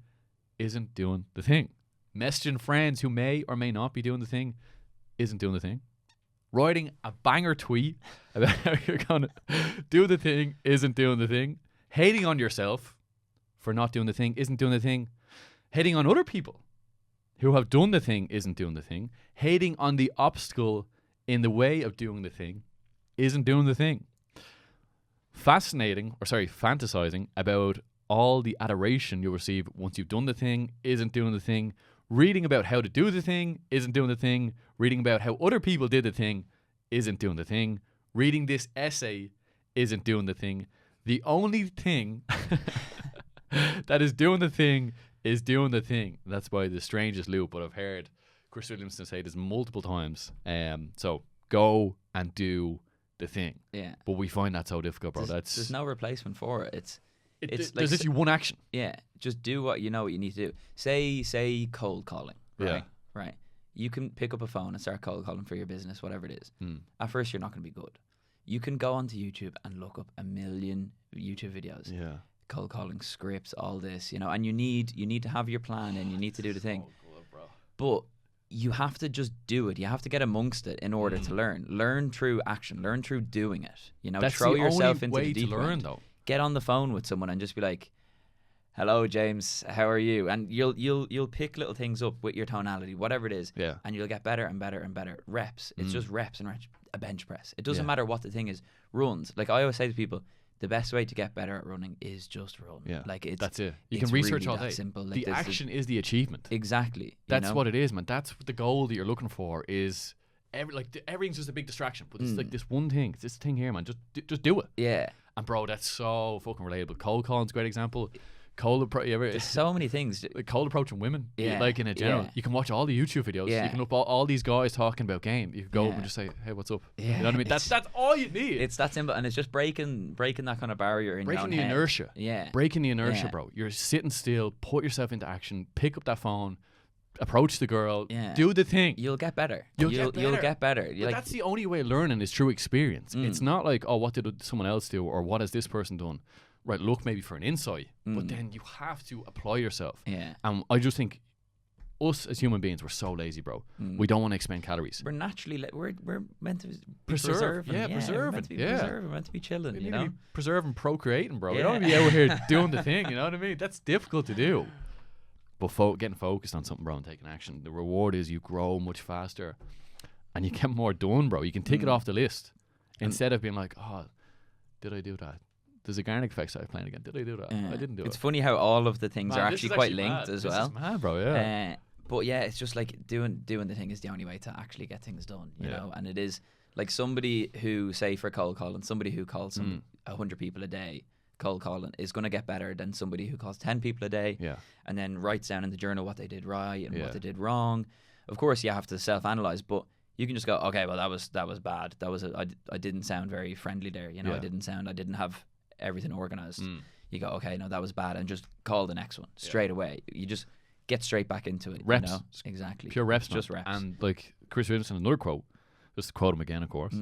isn't doing the thing. Messaging friends who may or may not be doing the thing isn't doing the thing. Writing a banger tweet about how you're going to do the thing isn't doing the thing. Hating on yourself for not doing the thing isn't doing the thing. Hating on other people who have done the thing isn't doing the thing. Hating on the obstacle in the way of doing the thing isn't doing the thing. Fantasizing about all the adoration you'll receive once you've done the thing isn't doing the thing. Reading about how to do the thing isn't doing the thing. Reading about how other people did the thing isn't doing the thing. Reading this essay isn't doing the thing. The only thing that is doing the thing is doing the thing. That's by the strangest loop, but I've heard Chris Williamson say this multiple times. So go and do the thing. Yeah. But we find that so difficult, bro. There's no replacement for it. It's there's like literally one action. Yeah. Just do what you need to do. Say cold calling. Right. Yeah. Right. You can pick up a phone and start cold calling for your business, whatever it is. At first, you're not going to be good. You can go onto YouTube and look up 1 million YouTube videos. Yeah. Cold calling scripts, all this, and you need to have your plan and you need to do the thing. Good, bro. But you have to just do it. You have to get amongst it in order to learn. Learn through action. Learn through doing it. That's throw the yourself only into way the deep to learn, end. though. Get on the phone with someone and just be like, "Hello, James. How are you?" And you'll pick little things up with your tonality, whatever it is. Yeah. And you'll get better and better and better. Reps. It's just reps and reps. A bench press. It doesn't matter what the thing is. Runs. Like I always say to people, the best way to get better at running is just run. Yeah. Like that's it. You can research really all day. simple. Like the action is the achievement. Exactly. That's what it is, man. That's what the goal that you're looking for is. Everything's just a big distraction, but it's like this one thing. It's this thing here, man. Just do it. Yeah. And bro, that's so fucking relatable. Cold calling's a great example. There's so many things. Cold approaching women, yeah, like in a general. Yeah. You can watch all the YouTube videos. Yeah. You can look all these guys talking about game. You can go up and just say, "Hey, what's up?" Yeah. You know what I mean? That's all you need. It's that simple, and it's just breaking that kind of barrier in your own breaking the head. inertia. Yeah, breaking the inertia, Yeah. bro. You're sitting still. Put yourself into action. Pick up that phone. Approach the girl. Yeah. Do the thing. You'll get better. You'll get better. But that's the only way of learning is through experience. It's not like, oh, what did someone else do, or what has this person done? Right, look maybe for an insight, but then you have to apply yourself. Yeah. And I just think us as human beings, we're so lazy, bro. We don't want to expend calories. We're naturally we're meant to be preserving. Yeah, preserving. We're meant to be preserving. We're meant to be chilling. We You need know, to be preserving, procreating, bro. Yeah. We don't want to be out here doing the thing. You know what I mean? That's difficult to do. But getting focused on something, bro, and taking action. The reward is you grow much faster, and you get more done, bro. You can tick it off the list instead of being like, oh, did I do that? The Zeigarnik effect started playing again. Did I do that? I didn't do it. It's funny how all of the things Man, are this actually is quite actually linked mad. as This well. is mad, bro. Yeah. But yeah, it's just like doing the thing is the only way to actually get things done, you know. And it is like somebody who, say for cold calling, somebody who calls 100 people a day, cold calling is going to get better than somebody who calls 10 people a day, and then writes down in the journal what they did right and what they did wrong. Of course, you have to self-analyze, but You can just go, okay, well that was bad. I didn't sound very friendly there. You know, I didn't have everything organized. You go, okay, no, that was bad, and just call the next one straight away. You just get straight back into it. Reps. You know? Exactly. Pure reps. Just reps. And like Chris Williamson, another quote, just to quote him again, of course,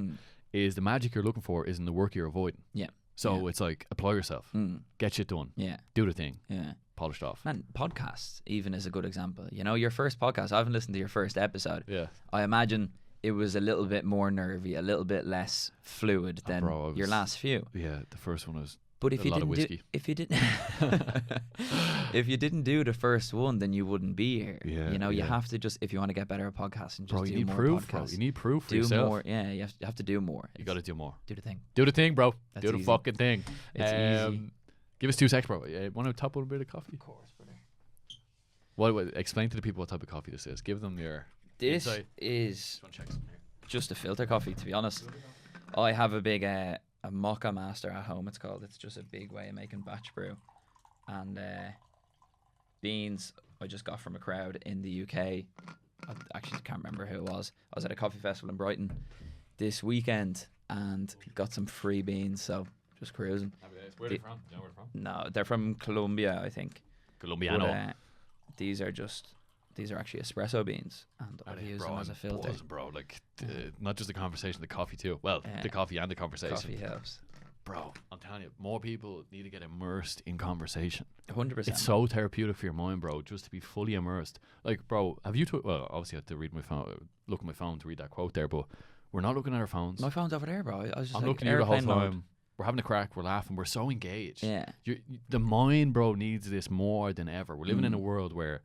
is the magic you're looking for is in the work you're avoiding. Yeah. So it's like, apply yourself. Get shit done. Yeah. Do the thing. Yeah. Polished off. Man, podcasts even is a good example. You know, your first podcast, I haven't listened to your first episode. Yeah. I imagine it was a little bit more nervy, a little bit less fluid than your last few. Yeah, the first one was but if a lot of whiskey. If you didn't do the first one, then you wouldn't be here. Yeah, you know, you have to just, if you want to get better at podcasting, just you need more proof, podcasts. bro. You need proof for do yourself. More. Yeah, you have to do more. You got to do more. Do the thing. Do the thing, bro. That's do the easy. fucking thing. It's easy. Give us 2 seconds, bro. Want to top one a bit of coffee? Of course, brother. What? Explain to the people what type of coffee this is. Give them your This insight. is Just check something here. just a filter coffee, to be honest. I have a big a Mocha Master at home, it's called. It's just a big way of making batch brew. And beans I just got from a crowd in the UK. I actually can't remember who it was. I was at a coffee festival in Brighton this weekend and got some free beans, so just cruising. Where are they from? Do you know where they're from? No, they're from Colombia, I think. Colombiano. But, these are actually espresso beans, and I've used them as a filter. Bro, like not just the conversation, the coffee too. Well, the coffee and the conversation. Coffee helps. Bro, I'm telling you, more people need to get immersed in conversation. 100%. It's so therapeutic for your mind, bro, just to be fully immersed. Like, bro, have you... well, obviously I have to read my phone, look at my phone to read that quote there, but we're not looking at our phones. My phone's over there, bro. I was just I'm like, looking at you the whole airplane time. mode. We're having a crack, we're laughing, we're so engaged. Yeah. The mind, bro, needs this more than ever. We're living in a world where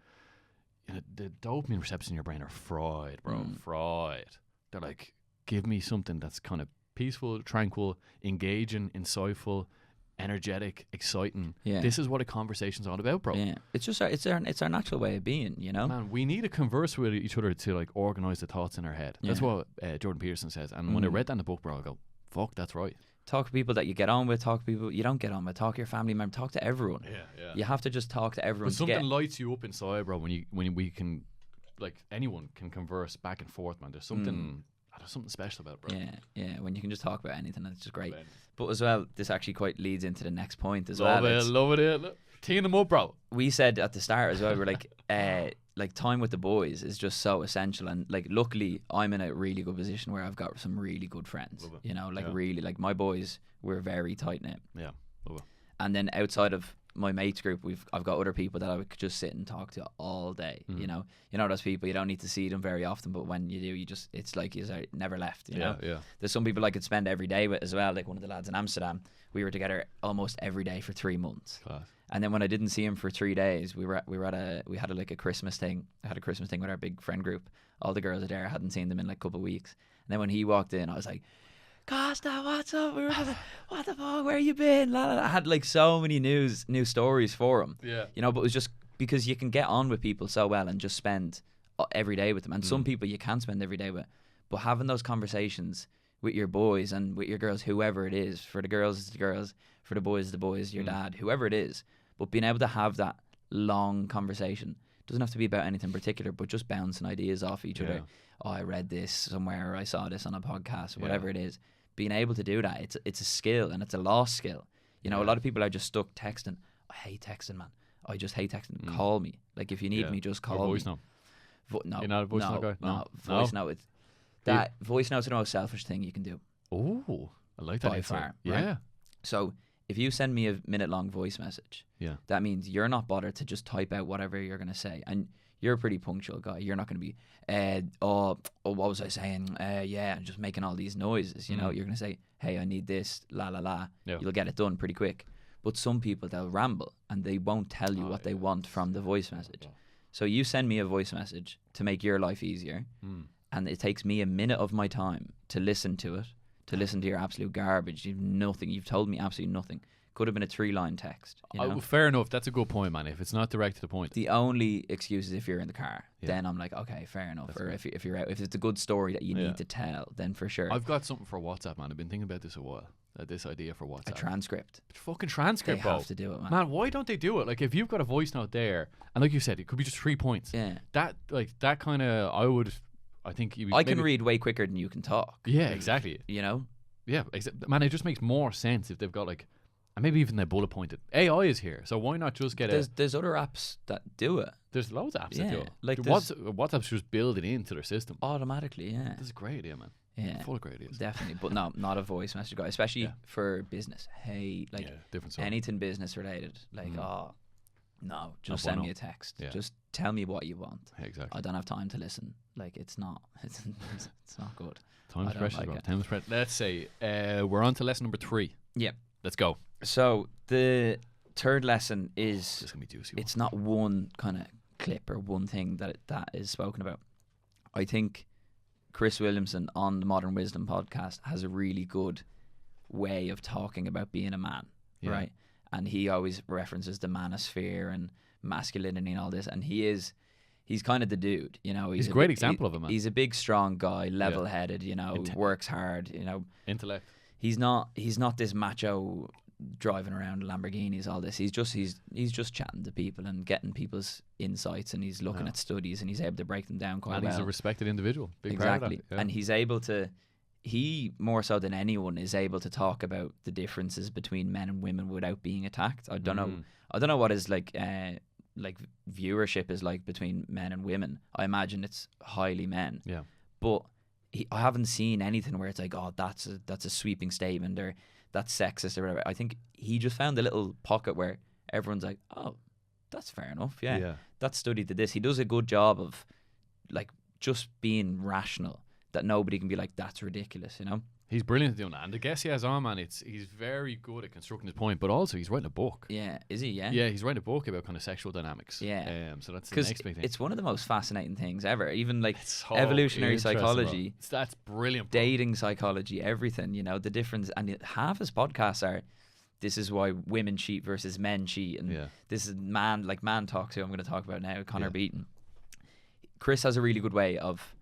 the dopamine receptors in your brain are fried, bro. Fried. They're like, give me something that's kind of peaceful, tranquil, engaging, insightful, energetic, exciting. Yeah. This is what a conversation's all about, bro. Yeah. It's just it's our natural way of being, you know? Man, we need to converse with each other to like organize the thoughts in our head. That's what Jordan Peterson says. And when I read that in the book, bro, I go, fuck, that's right. Talk to people that you get on with, talk to people you don't get on with, talk to your family member, talk to everyone. Yeah. You have to just talk to everyone. But something lights you up inside, bro, when we can, like, anyone can converse back and forth, man. There's something special about it, bro. Yeah. When you can just talk about anything, it's just great. But as well, this actually quite leads into the next point as love well. Love it. Teeing them up, bro. We said at the start as well, we're like time with the boys is just so essential, and like luckily I'm in a really good position where I've got some really good friends. You know, like really, like my boys, we're very tight knit. Yeah, love it. And then outside of my mates group, I've got other people that I would just sit and talk to all day. You know those people, you don't need to see them very often, but when you do, it's like you're never left. You know? There's some people I could spend every day with as well. Like one of the lads in Amsterdam, we were together almost every day for 3 months. Class. And then when I didn't see him for 3 days, we had a Christmas thing. I had a Christmas thing with our big friend group. All the girls are there. I hadn't seen them in like a couple of weeks. And then when he walked in, I was like, Costa, what's up? We were just like, what the fuck? Where you been? La, la, la. I had like so many new stories for him. Yeah. You know, but it was just because you can get on with people so well and just spend every day with them. And some people you can't spend every day with. But having those conversations with your boys and with your girls, whoever it is, for the girls it's the girls, for the boys, your dad, whoever it is. But being able to have that long conversation doesn't have to be about anything particular, but just bouncing ideas off each other. Oh, I read this somewhere, or I saw this on a podcast, or whatever it is. Being able to do that, it's a skill, and it's a lost skill. You know, a lot of people are just stuck texting. I hate texting, man. I just hate texting. Call me. Like if you need me, just call me. Voice note. No, you're not a voice note guy. No, voice note. Voice note's the most selfish thing you can do. Oh, I like that. By far, yeah. Right? So if you send me a minute-long voice message, that means you're not bothered to just type out whatever you're going to say. And you're a pretty punctual guy. You're not going to be, what was I saying? And just making all these noises, you know. You're going to say, hey, I need this, la, la, la. Yeah. You'll get it done pretty quick. But some people, they'll ramble, and they won't tell you what they want from the voice message. Yeah. So you send me a voice message to make your life easier, and it takes me a minute of my time to listen to it, to listen to your absolute garbage. You've told me absolutely nothing. Could have been a 3-line text. You know? Fair enough. That's a good point, man. If it's not direct to the point. The only excuse is if you're in the car. Then I'm like, okay, fair enough. That's or if you're out, if it's a good story that you need to tell, then for sure. I've got something for WhatsApp, man. I've been thinking about this a while. This idea for WhatsApp. A transcript. Fucking transcript, bro. They have to do it, man. Man, why don't they do it? Like, if you've got a voice note there, and like you said, it could be just 3 points. Yeah. That kind of, I think I can read way quicker than you can talk. Yeah, exactly. You know? Yeah, man, it just makes more sense if they've got like, and maybe even they're bullet pointed. AI is here, so why not just get There's other apps that do it. There's loads of apps that do it. Like WhatsApp's just build it into their system automatically. Yeah, this is a great idea, man. Yeah, full of great ideas. Definitely, but no, not a voice message guy, especially for business. Hey, like different stuff. Anything business related, like no, just send me a text. Yeah. Just tell me what you want. Yeah, exactly. I don't have time to listen. Like it's not good. Time's precious, bro. Time's precious. Let's say we're on to lesson number 3. Yep. Let's go. So the third lesson is this gonna be juicy. It's not one kind of clip or one thing that is spoken about. I think Chris Williamson on the Modern Wisdom podcast has a really good way of talking about being a man, right? And he always references the manosphere and masculinity and all this, and he's kind of the dude, you know. He's a great example of a man. He's a big, strong guy, level-headed, you know, works hard, you know. Intellect. He's not this macho driving around Lamborghinis, all this. He's just chatting to people and getting people's insights, and he's looking at studies, and he's able to break them down quite well. And he's a respected individual. Big exactly. Part of that. Yeah. And he's able to, he more so than anyone is able to talk about the differences between men and women without being attacked. I don't know what his like viewership is like between men and women. I imagine it's highly men. Yeah. But I haven't seen anything where it's like, oh, that's a sweeping statement or that's sexist or whatever. I think he just found a little pocket where everyone's like, oh, that's fair enough. Yeah. That study did this. He does a good job of like just being rational, that nobody can be like, that's ridiculous, you know? He's brilliant at doing that. And the guest he has on, man, he's very good at constructing his point, but also he's writing a book. Yeah, is he? Yeah. Yeah, he's writing a book about kind of sexual dynamics. Yeah. So that's the next big thing. It's one of the most fascinating things ever. Even like evolutionary psychology. That's brilliant. Dating psychology, everything, you know, the difference. And half his podcasts are, this is why women cheat versus men cheat. And this is man talk, who I'm going to talk about now, Connor Beaton. Chris has a really good way of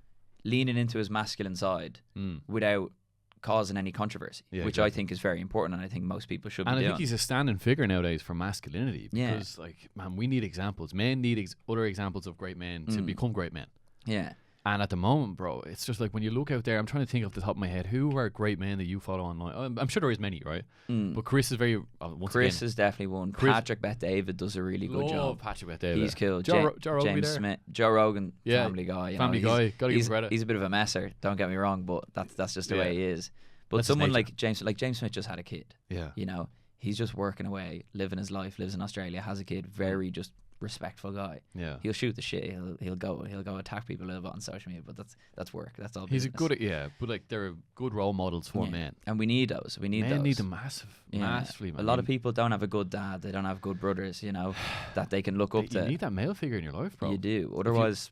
leaning into his masculine side without causing any controversy, which I think is very important, and I think most people should be doing. And I think he's a standing figure nowadays for masculinity, because like, man, we need examples. Men need other examples of great men to become great men. Yeah. And at the moment, bro, it's just like when you look out there, I'm trying to think off the top of my head, who are great men that you follow online? I'm sure there is many, right? But Chris is very... Chris is definitely one. Patrick Bet-David does a really good job. Patrick Bet-David. He's cool. Joe Rogan James Smith. Joe Rogan, family guy. Family guy. Gotta give him credit. He's a bit of a messer, don't get me wrong, but that's just the way he is. But someone like James Smith just had a kid. Yeah. You know, he's just working away, living his life, lives in Australia, has a kid, very just respectful guy. Yeah. He'll shoot the shit. He'll go attack people a little bit on social media, but that's work. That's all. He's business. but like they're good role models for men. And we need those. Men need them massively. Man. A lot of people don't have a good dad. They don't have good brothers, you know, that they can look up to. You need that male figure in your life, bro. You do. Otherwise,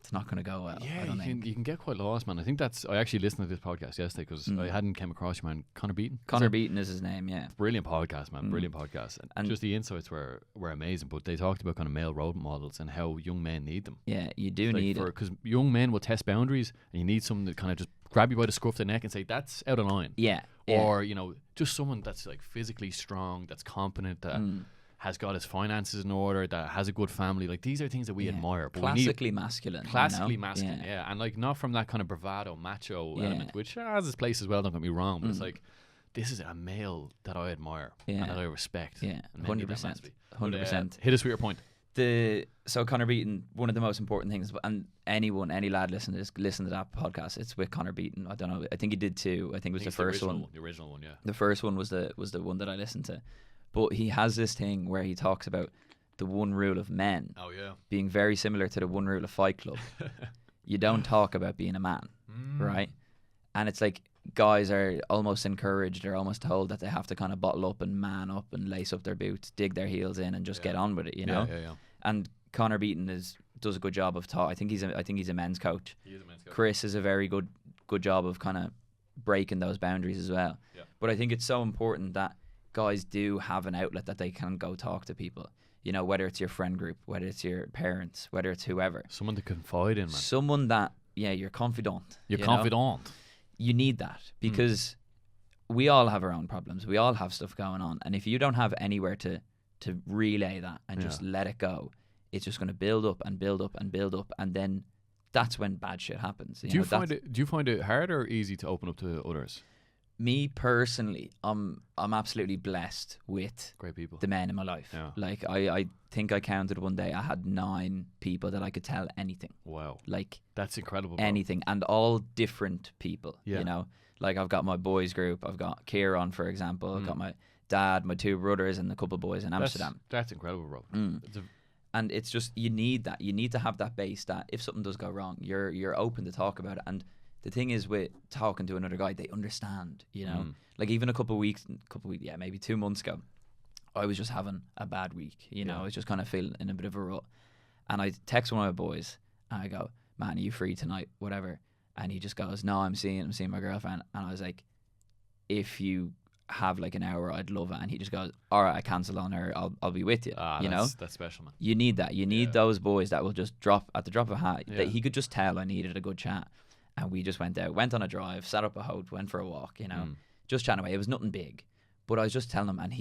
it's not going to go well. Yeah, you can get quite lost, man. I think I actually listened to this podcast yesterday because I hadn't came across you, man. Connor Beaton. Connor Beaton is his name, yeah. Brilliant podcast, man. Brilliant podcast. And just the insights were amazing, but they talked about kind of male role models and how young men need them. Yeah, you do need it. Because young men will test boundaries, and you need someone to kind of just grab you by the scruff of the neck and say, that's out of line. Yeah. Or, you know, just someone that's like physically strong, that's competent, that... has got his finances in order, that has a good family. Like, these are things that we admire. But classically masculine. Classically masculine, yeah. And like, not from that kind of bravado, macho element, which has its place as well, don't get me wrong. But it's like, this is a male that I admire and that I respect. Yeah, 100%. 100%. Hit us with your point. So Connor Beaton, one of the most important things, and any lad listen to that podcast, it's with Connor Beaton. I don't know. I think he did too. I think it was the first one. The original one, yeah. The first one was the one that I listened to. But he has this thing where he talks about the one rule of men being very similar to the one rule of Fight Club. You don't talk about being a man, right? And it's like guys are almost encouraged or almost told that they have to kind of bottle up and man up and lace up their boots, dig their heels in and just get on with it, you know? Yeah. And Connor Beaton does a good job of I think he's a men's coach. He is a men's coach. Chris is a very good job of kind of breaking those boundaries as well. Yeah. But I think it's so important that guys do have an outlet that they can go talk to people, you know, whether it's your friend group, whether it's your parents, whether it's whoever. Someone to confide in, man. Someone that, you're confidant. You're confidant. Know? You need that because we all have our own problems. We all have stuff going on. And if you don't have anywhere to relay that and just let it go, it's just going to build up and build up and build up. And then that's when bad shit happens. Do you find it hard or easy to open up to others? Me personally, I'm absolutely blessed with great people, the men in my life. Yeah. Like I think I counted one day, I had 9 people that I could tell anything. Wow. Like that's incredible, bro. Anything, and all different people. Yeah. You know, like I've got my boys group. I've got Kieran, for example. I've got my dad, my 2 brothers, and a couple of boys in Amsterdam. That's incredible, bro. And it's just, you need that. You need to have that base that if something does go wrong, you're open to talk about it. And the thing is with talking to another guy, they understand, you know. Like even a couple of weeks, maybe 2 months ago, I was just having a bad week, you know. I was just kind of feeling in a bit of a rut. And I text one of my boys and I go, man, are you free tonight? Whatever. And he just goes, no, I'm seeing my girlfriend. And I was like, if you have like an hour, I'd love it. And he just goes, all right, I cancel on her, I'll be with you. You know, that's special, man. You need that. You need those boys that will just drop at the drop of a hat. That he could just tell I needed a good chat. And we just went out, went on a drive, sat up a hote, went for a walk, you know, just chatting away. It was nothing big, but I was just telling him, and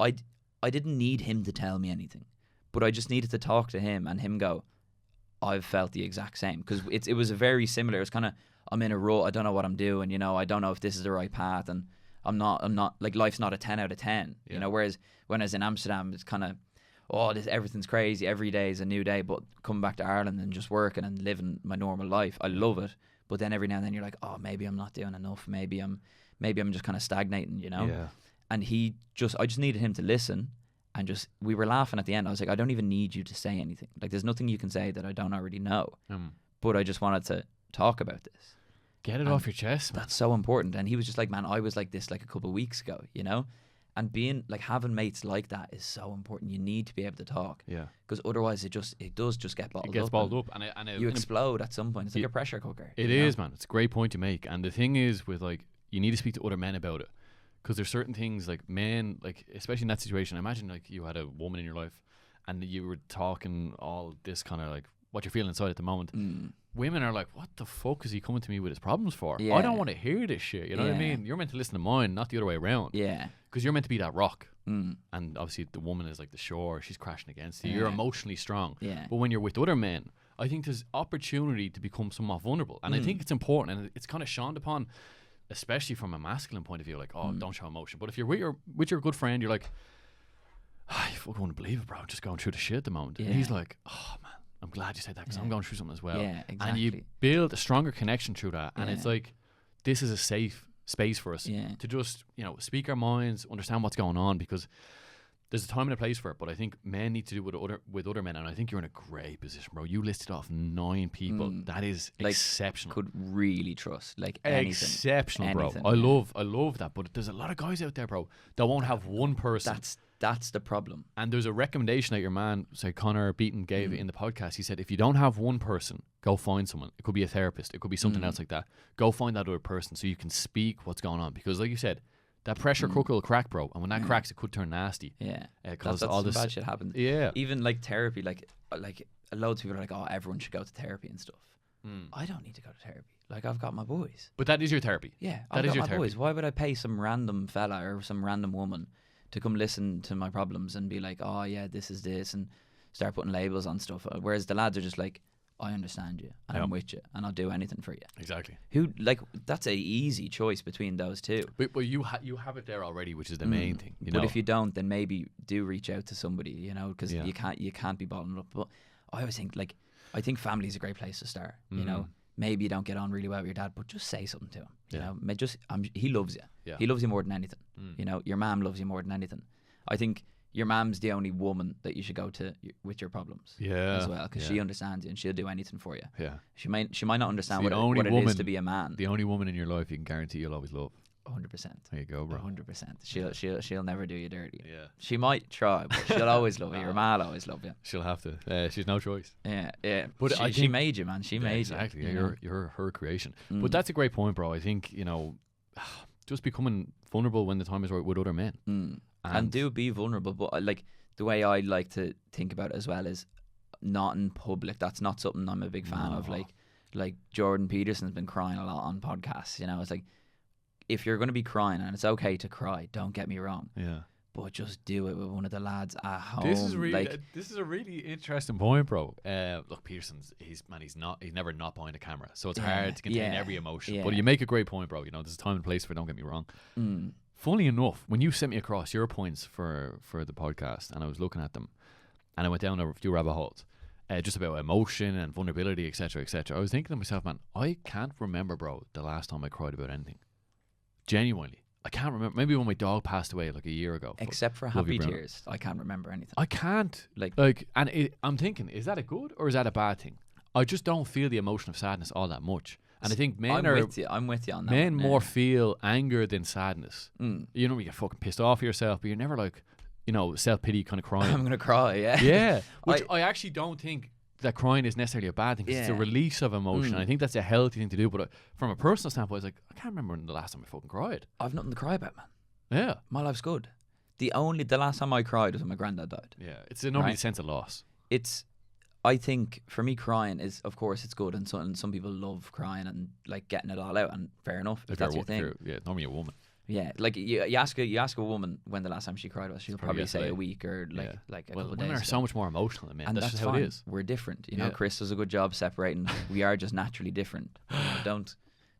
I didn't need him to tell me anything, but I just needed to talk to him and him go, I've felt the exact same, because it was a very similar. It's kind of, I'm in a rut, I don't know what I'm doing, you know, I don't know if this is the right path, and I'm not like, life's not a 10 out of 10, you know, whereas when I was in Amsterdam, it's kind of, everything's crazy, every day is a new day. But coming back to Ireland and just working and living my normal life, I love it. But then every now and then you're like, oh, maybe I'm not doing enough, maybe I'm just kind of stagnating, you know. And I just needed him to listen, and just, we were laughing at the end. I was like, I don't even need you to say anything, like there's nothing you can say that I don't already know, but I just wanted to talk about this, get it off your chest, man. That's so important. And he was just like, man, I was like this like a couple of weeks ago, you know. And being like, having mates like that is so important. You need to be able to talk. Yeah. Because otherwise it does just get bottled up. It gets bottled up. And you explode at some point. It's like a pressure cooker. It is, man. It's a great point to make. And the thing is with like, you need to speak to other men about it. Because there's certain things like men, like especially in that situation, I imagine like you had a woman in your life and you were talking all this kind of like what you're feeling inside at the moment. Women are like, what the fuck is he coming to me with his problems for? I don't want to hear this shit. You know what I mean? You're meant to listen to mine, not the other way around. Yeah. Because you're meant to be that rock. And obviously the woman is like the shore. She's crashing against you. You're emotionally strong. Yeah. But when you're with other men, I think there's opportunity to become somewhat vulnerable. And I think it's important. And it's kind of shunned upon, especially from a masculine point of view. Like, oh, don't show emotion. But if you're with your good friend, you're like, you fucking wouldn't believe it, bro. I'm just going through the shit at the moment. And he's like, oh, man. I'm glad you said that because I'm going through something as well. Yeah, exactly. And you build a stronger connection through that. And it's like, this is a safe space for us to just, you know, speak our minds, understand what's going on, because there's a time and a place for it. But I think men need to do it with other men. And I think you're in a great position, bro. You listed off 9 people. That is like, exceptional. Could really trust. Like anything. Exceptional, anything, bro. I love that. But there's a lot of guys out there, bro, that won't have one person. That's the problem. And there's a recommendation that your man, say Connor Beaton, gave in the podcast. He said, if you don't have one person, go find someone. It could be a therapist. It could be something else like that. Go find that other person so you can speak what's going on. Because like you said, that pressure cooker will crack, bro. And when that cracks, it could turn nasty. Yeah. Because all this bad shit happens. Yeah. Even like therapy, like loads of people are like, oh, everyone should go to therapy and stuff. I don't need to go to therapy. Like, I've got my boys. But that is your therapy. Yeah. I've got my boys. Why would I pay some random fella or some random woman to come listen to my problems and be like, oh yeah, this is this, and start putting labels on stuff? Whereas the lads are just like, I understand you and I'm with you and I'll do anything for you. Exactly. That's a easy choice between those two. But you have it there already, which is the main thing. You know? But if you don't, then maybe do reach out to somebody, you know, because you can't be bottling up. But I always think, like, I think family is a great place to start. You know, maybe you don't get on really well with your dad, but just say something to him. You know, he loves you. Yeah. He loves you more than anything. You know, your mom loves you more than anything. I think your mom's the only woman that you should go to with your problems. Yeah, as well, because she understands you and she'll do anything for you. Yeah, she might not understand what it is to be a man. The only woman in your life you can guarantee you'll always love. 100%. There you go, bro. 100%. She'll never do you dirty. Yeah. She might try, but she'll always love you. Your ma'll always love you. She'll have to. She's no choice. Yeah. But she made you, man. She made exactly. you. Exactly. You're her creation. But that's a great point, bro. I think, you know, just becoming vulnerable when the time is right with other men. And do be vulnerable. But like the way I like to think about it as well is not in public. That's not something I'm a big fan of. Like Jordan Peterson's been crying a lot on podcasts. You know, it's like, if you're going to be crying, and it's okay to cry, don't get me wrong. Yeah. but just do it with one of the lads at home. This is a really interesting point, bro. Look, Peterson's he's never not behind a camera, so it's hard to contain every emotion. Yeah. But you make a great point, bro. You know, there's a time and place for it, don't get me wrong. Funnily enough, when you sent me across your points for the podcast, and I was looking at them, and I went down a few rabbit holes, just about emotion and vulnerability, etc., etc. I was thinking to myself, man, I can't remember, bro, the last time I cried about anything. Genuinely. I can't remember. Maybe when my dog passed away like a year ago. Except for happy tears. I can't remember anything. I can't. I'm thinking, is that a good or is that a bad thing? I just don't feel the emotion of sadness all that much. And I think men I'm with you on that. Men more feel anger than sadness. You know, you get fucking pissed off at yourself, but you're never like, you know, self-pity kind of crying. I'm going to cry, yeah. Yeah. Which I actually don't think that crying is necessarily a bad thing, because it's a release of emotion. I think that's a healthy thing to do. But from a personal standpoint, I was like, I can't remember when the last time I fucking cried. I've nothing to cry about, man. Yeah. My life's good. The last time I cried was when my granddad died. Yeah. It's normally a sense of loss. I think for me, crying is, of course, it's good, and some people love crying and like getting it all out, and fair enough if that's your thing. Normally a woman. Yeah, like you ask a woman when the last time she cried was, she'll probably say a week or like a couple of days. Women are so much more emotional than men. And that's just how fine. it is. We're different. You know, Chris does a good job separating. We are just naturally different. You know,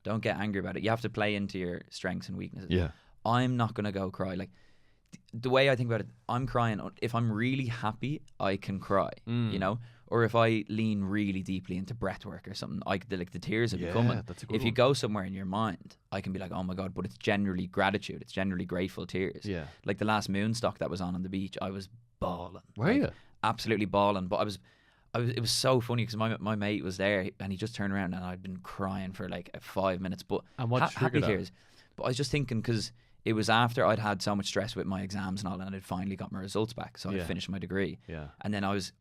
don't get angry about it. You have to play into your strengths and weaknesses. Yeah. I'm not gonna go cry. Like the way I think about it, I'm crying if I'm really happy. I can cry. You know. Or if I lean really deeply into breath work or something, the tears will be coming. That's a good if one. you go somewhere in your mind, I can be like, oh my God, but it's generally gratitude. It's generally grateful tears. Yeah. Like the last Moonstock that was on the beach, I was bawling. Were you? Absolutely bawling. But it was so funny because my mate was there and he just turned around and I'd been crying for like 5 minutes. But and what happy that? tears. But I was just thinking because it was after I'd had so much stress with my exams and all, and I'd finally got my results back, so I finished my degree. Yeah. And then I was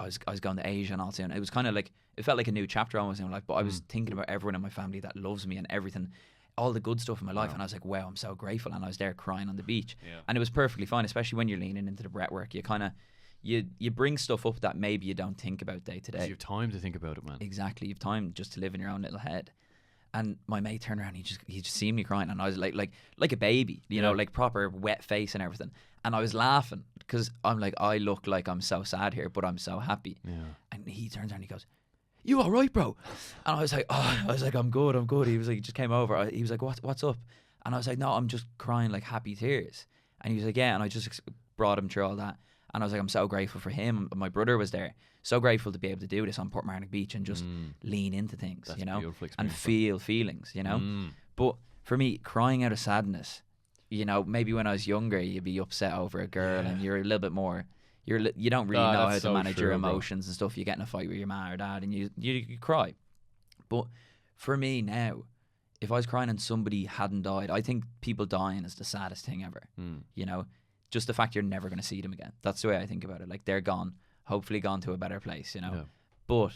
going to Asia and all soon. It was kind of like, it felt like a new chapter almost in my life. But I was thinking about everyone in my family that loves me and everything, all the good stuff in my life, and I was like, wow, I'm so grateful. And I was there crying on the beach, and it was perfectly fine, especially when you're leaning into the breath work. You kind of you bring stuff up that maybe you don't think about day to day. You have time to think about it, man. Exactly, you have time just to live in your own little head. And my mate turned around, he just seen me crying, and I was like a baby, you know, like proper wet face and everything. And I was laughing because I'm like, I look like I'm so sad here, but I'm so happy. Yeah. And he turns around and he goes, "You all right, bro?" And I was like, I'm good. He was like, he just came over. He was like, what's up? And I was like, no, I'm just crying like happy tears. And he was like, yeah. And I just brought him through all that. And I was like, I'm so grateful for him. My brother was there. So grateful to be able to do this on Portmarnock Beach and just lean into things, you know, and feel feelings, you know. But for me, crying out of sadness, you know, maybe when I was younger, you'd be upset over a girl and you're a little bit more, you don't really know how to manage your emotions and stuff. You get in a fight with your mum or dad and you cry. But for me now, if I was crying and somebody hadn't died, I think people dying is the saddest thing ever, you know. Just the fact you're never going to see them again. That's the way I think about it. Like, they're gone, hopefully gone to a better place, you know. Yeah. But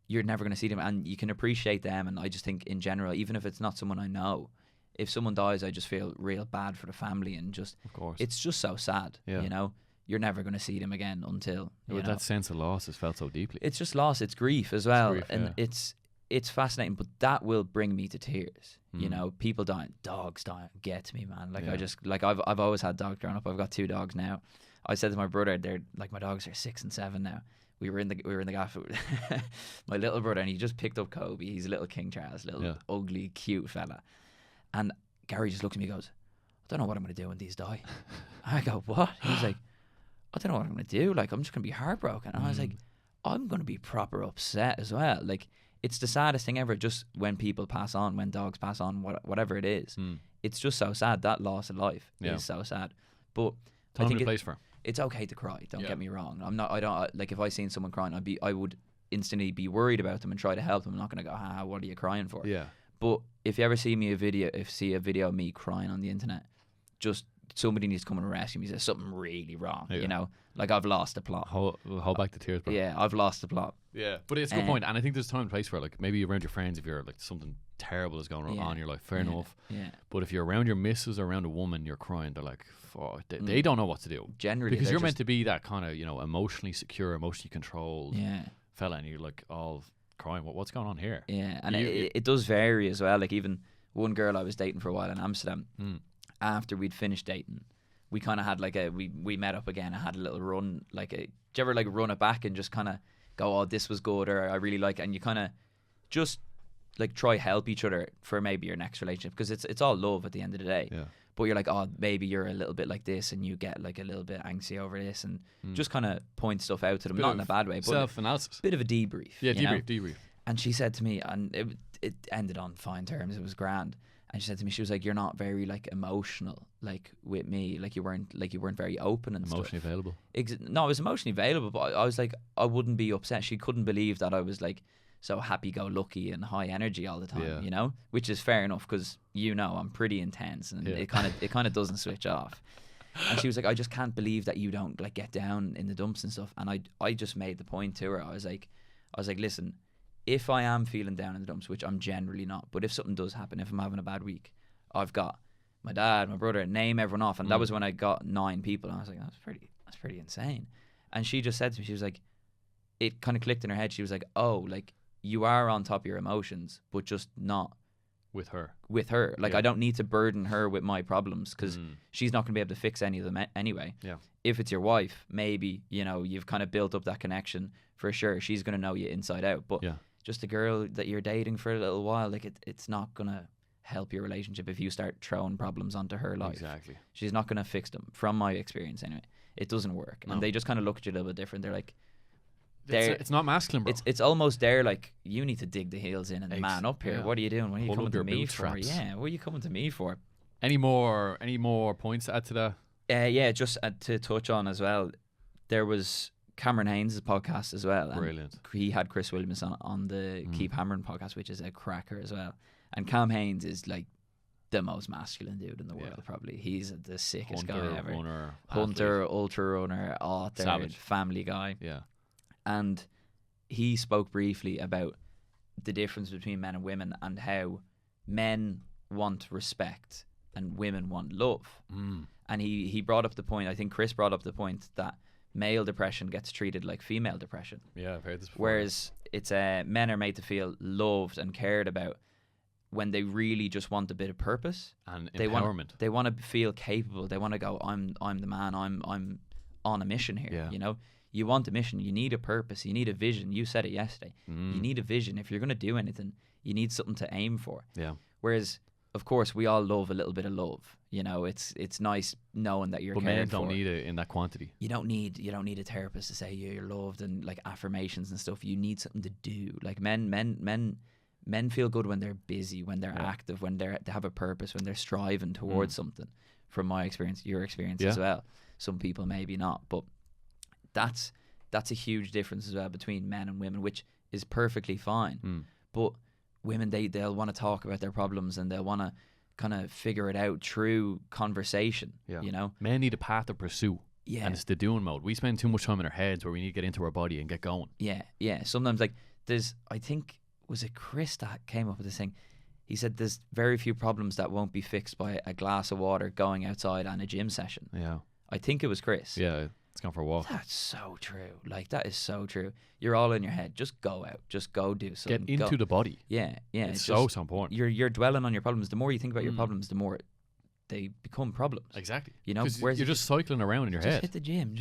you're never going to see them, and you can appreciate them. And I just think in general, even if it's not someone I know, if someone dies, I just feel real bad for the family, and just, of course, it's just so sad, you know. You're never going to see them again until that sense of loss is felt so deeply. It's just loss. It's grief as well, and it's fascinating, but that will bring me to tears. You know, people dying, dogs dying, gets me, man. Like I've always had dogs growing up. I've got 2 dogs now. I said to my brother, they're like, my dogs are 6 and 7 now. We were in the gaff with my little brother, and he just picked up Kobe. He's a little King Charles, little ugly, cute fella. And Gary just looks at me and goes, I don't know what I'm going to do when these die. I go, what? He's like, I don't know what I'm going to do. Like, I'm just going to be heartbroken. And I was like, I'm going to be proper upset as well. Like, it's the saddest thing ever, just when people pass on, when dogs pass on, whatever it is. It's just so sad. That loss of life is so sad. But I think place for. It's okay to cry. Don't get me wrong. Like, if I seen someone crying, I would instantly be worried about them and try to help them. I'm not going to go, what are you crying for? Yeah. But if you ever see a video of me crying on the internet, just somebody needs to come and rescue me. There's something really wrong, you know. Like, I've lost the plot. Hold back the tears, bro. Yeah, I've lost the plot. Yeah, but it's a good point, and I think there's time and place for it. Like, maybe around your friends, if you're like something terrible is going on in your life, fair enough. Yeah. But if you're around your missus or around a woman, you're crying, they're like, fuck, they don't know what to do. Generally, because you're meant to be that kind of, you know, emotionally secure, emotionally controlled fella, and you're like all crying. What's going on here? Yeah, and it does vary as well. Like, even one girl I was dating for a while in Amsterdam, after we'd finished dating, we kind of had like we met up again and had a little run. Like, do you ever like run it back and just kind of go, oh, this was good, or I really like it, and you kind of just like try help each other for maybe your next relationship, because it's all love at the end of the day. Yeah. But you're like, oh, maybe you're a little bit like this, and you get like a little bit angsty over this, and just kind of point stuff out to them, not in a bad way, but self-analysis. Bit of a debrief. Yeah, debrief. And she said to me, and it ended on fine terms. It was grand. And she said to me, she was like, "You're not very like emotional, like with me. Like you weren't very open and emotionally available." No, I was emotionally available, but I was like, I wouldn't be upset. She couldn't believe that I was like so happy-go-lucky and high energy all the time, you know, which is fair enough, because I'm pretty intense, and it kind of doesn't switch off. And she was like, I just can't believe that you don't like get down in the dumps and stuff. And I just made the point to her. I was like, listen, if I am feeling down in the dumps, which I'm generally not, but if something does happen, if I'm having a bad week, I've got my dad, my brother, name everyone off. And that was when I got 9 people. And I was like, that's pretty insane. And she just said to me, she was like, it kind of clicked in her head. She was like, oh, like you are on top of your emotions, but just not with her. Like, I don't need to burden her with my problems, because she's not going to be able to fix any of them anyway. Yeah. If it's your wife, maybe, you've kind of built up that connection for sure. She's going to know you inside out. But just a girl that you're dating for a little while, like it's not going to help your relationship if you start throwing problems onto her life. Exactly. She's not going to fix them, from my experience anyway. It doesn't work. No. And they just kind of look at you a little bit different. They're like, it's not masculine, bro. It's almost there like, you need to dig the heels in and man up here. What are you doing? What are you coming to me for? Yeah, what are you coming to me for? Any more points to add to that? Just to touch on as well, there was Cameron Haynes' podcast as well. Brilliant. He had Chris Williamson on the Keep Hammering podcast, which is a cracker as well. And Cam Haynes is like the most masculine dude in the world, probably. He's the sickest guy ever. Hunter, ultra runner, author, savage, family guy. Yeah. And he spoke briefly about the difference between men and women, and how men want respect and women want love. And he brought up the point, I think Chris brought up the point, that male depression gets treated like female depression. Yeah, I've heard this before. Whereas it's men are made to feel loved and cared about when they really just want a bit of purpose and empowerment. They want to feel capable. They want to go, I'm the man. I'm on a mission here. Yeah. You know, you want a mission. You need a purpose. You need a vision. You said it yesterday. You need a vision. If you're going to do anything, you need something to aim for. Yeah. Whereas, of course, we all love a little bit of love. You know, it's nice knowing that you're cared for. But men don't need it in that quantity. You don't need a therapist to say you're loved and like affirmations and stuff. You need something to do. Like men feel good when they're busy, when they're active, when they have a purpose, when they're striving towards something. From my experience, your experience as well. Some people maybe not, but that's a huge difference as well between men and women, which is perfectly fine. But women, they'll want to talk about their problems and they'll want to kind of figure it out through conversation. You know, men need a path to pursue. Yeah, and it's the doing mode. We spend too much time in our heads where we need to get into our body and get going. Yeah. Sometimes, like, I think, was it Chris that came up with this thing? He said there's very few problems that won't be fixed by a glass of water, going outside, and a gym session. Yeah, I think it was Chris. Yeah, it's gone for a walk. That's so true. Like, that is so true. You're all in your head. Just go out. Just go do something. Get into the body. Yeah. It's so important. You're dwelling on your problems. The more you think about your problems, the more they become problems. Exactly. You know, whereas you're just cycling around in your head. Hit the gym.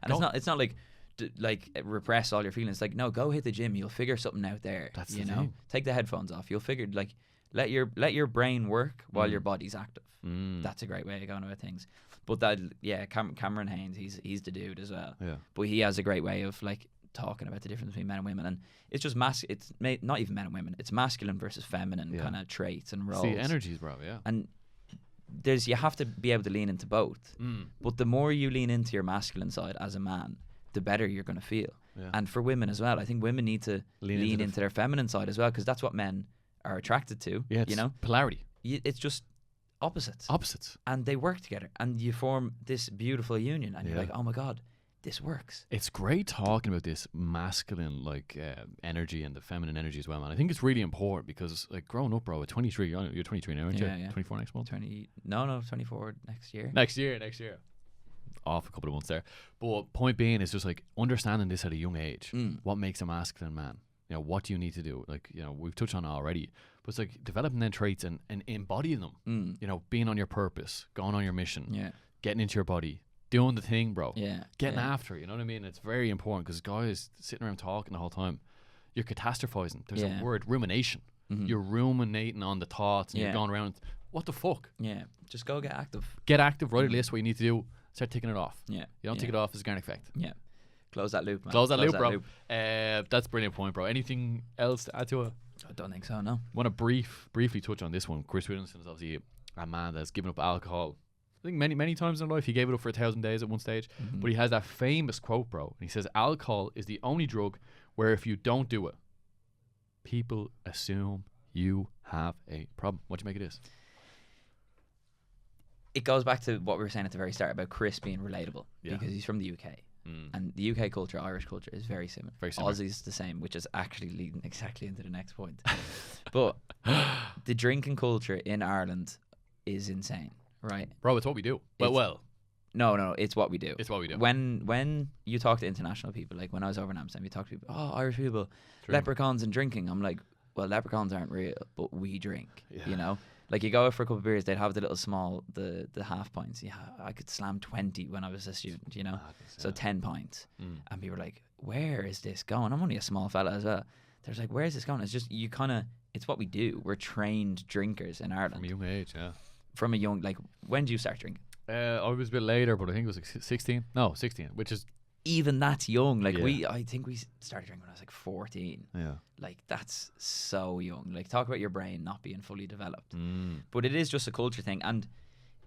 It's not like repress all your feelings. Like, no, go hit the gym. You'll figure something out there. That's you the know. thing. Take the headphones off. You'll figure, like, let your brain work while your body's active. That's a great way of going about things. But Cameron Haynes, he's the dude as well. Yeah. But he has a great way of like talking about the difference between men and women, and it's just it's not even men and women. It's masculine versus feminine kind of traits and roles. See, energies, bro. Yeah. And you have to be able to lean into both. But the more you lean into your masculine side as a man, the better you're going to feel. Yeah. And for women as well, I think women need to lean into their feminine side as well, because that's what men are attracted to. Yeah, it's polarity. It's just opposites, and they work together, and you form this beautiful union. And you're like, oh my god, this works. It's great talking about this masculine energy and the feminine energy as well, man. I think it's really important because, like, growing up, bro, at 23, you're 23 now, aren't you? Yeah. 24 next month. 24 next year. Next year. Off a couple of months there. But point being is just like understanding this at a young age. What makes a masculine man? You know, what do you need to do? Like, you know, we've touched on it already, but it's like developing them traits and embodying them. You know, being on your purpose, going on your mission. Yeah. getting into your body, doing the thing, bro. Yeah. Getting after it, you know what I mean? It's very important because guys sitting around talking the whole time, you're catastrophizing. There's a word, rumination. You're ruminating on the thoughts and you're going around, what the fuck? Yeah. Just go get active. Get active, write a list, what you need to do, start ticking it off. Yeah. You don't tick it off, it's a Zeigarnik effect. Yeah. Close that loop, man. Close that loop, bro. That's a brilliant point, bro. Anything else to add to it? I don't think so, no. I want to briefly touch on this one. Chris Williamson is obviously a man that's given up alcohol. I think many times in life. He gave it up for 1,000 days at one stage. But he has that famous quote, bro. And he says, alcohol is the only drug where if you don't do it, people assume you have a problem. What do you make of this? It goes back to what we were saying at the very start about Chris being relatable because he's from the UK. And the UK culture, Irish culture is very similar. Aussie's the same, which is actually leading exactly into the next point. But the drinking culture in Ireland is insane, right? Bro, it's what we do. No, it's what we do. It's what we do. When you talk to international people, like when I was over in Amsterdam, you talk to people, oh, Irish people, leprechauns and drinking. I'm like, well, leprechauns aren't real, but we drink, you know? Like you go out for a couple of beers, they'd have the little small, the half pints. Yeah, I could slam 20 when I was a student, you know? So 10 pints. And people were like, where is this going? I'm only a small fella as well. They're like, where is this going? It's just, it's what we do. We're trained drinkers in Ireland. From a young age, yeah. From a young, like, when did you start drinking? I was a bit later, but I think it was like 16. No, 16, which is... Even that's young. Like I think we started drinking when I was like 14. Yeah. Like that's so young. Like talk about your brain not being fully developed. But it is just a culture thing, and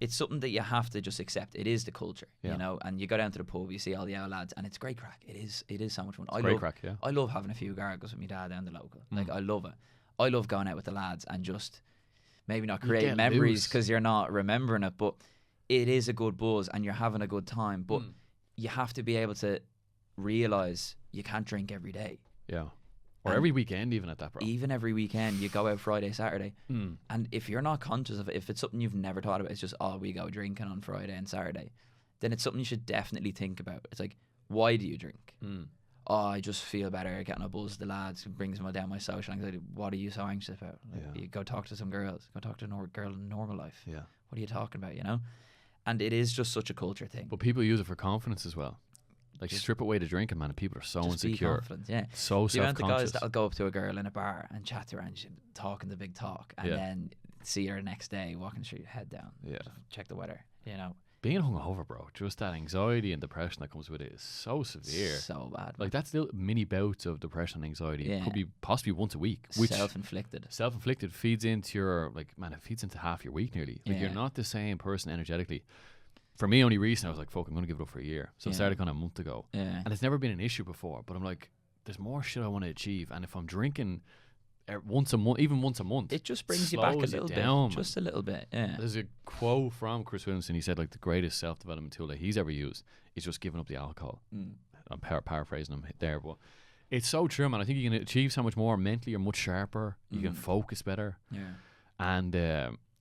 it's something that you have to just accept. It is the culture, you know. And you go down to the pub, you see all the old lads, and it's great crack. It is so much fun. I love having a few gargles with my dad down the local. Like I love it. I love going out with the lads and just maybe not create memories because you're not remembering it, but it is a good buzz and you're having a good time. But you have to be able to realise you can't drink every day. Yeah. Or every weekend even at that, bro. Even every weekend. You go out Friday, Saturday. And if you're not conscious of it, if it's something you've never thought about, it's just, oh, we go drinking on Friday and Saturday, then it's something you should definitely think about. It's like, why do you drink? Oh, I just feel better getting a buzz with the lads. It brings me down my social anxiety. What are you so anxious about? Like, you go talk to some girls. Go talk to a girl in normal life. Yeah. What are you talking about, you know? And it is just such a culture thing. But people use it for confidence as well. Like just strip away the drinking, man, and people are so just insecure. Be confident, yeah. So self-conscious. The amount of guys that'll go up to a girl in a bar and chat to her and talking the big talk, and then see her next day walking through your head down. Yeah. Check the weather, you know. Being hungover, bro, just that anxiety and depression that comes with it is so severe. So bad. Like that's little mini bouts of depression and anxiety. It could be possibly once a week. Which self-inflicted. Self-inflicted feeds into your, like, man, it feeds into half your week nearly. Like you're not the same person energetically. For me, only recently, I was like, fuck, I'm going to give it up for a year. So I started kind of a month ago. Yeah. And it's never been an issue before. But I'm like, there's more shit I want to achieve. And if I'm drinking once a month, it just brings you back a little bit. Just a little bit, yeah. There's a quote from Chris Williamson. He said, like, the greatest self-development tool that he's ever used is just giving up the alcohol. I'm paraphrasing him there. But it's so true, man. I think you can achieve so much more mentally. You're much sharper. You can focus better. Yeah. And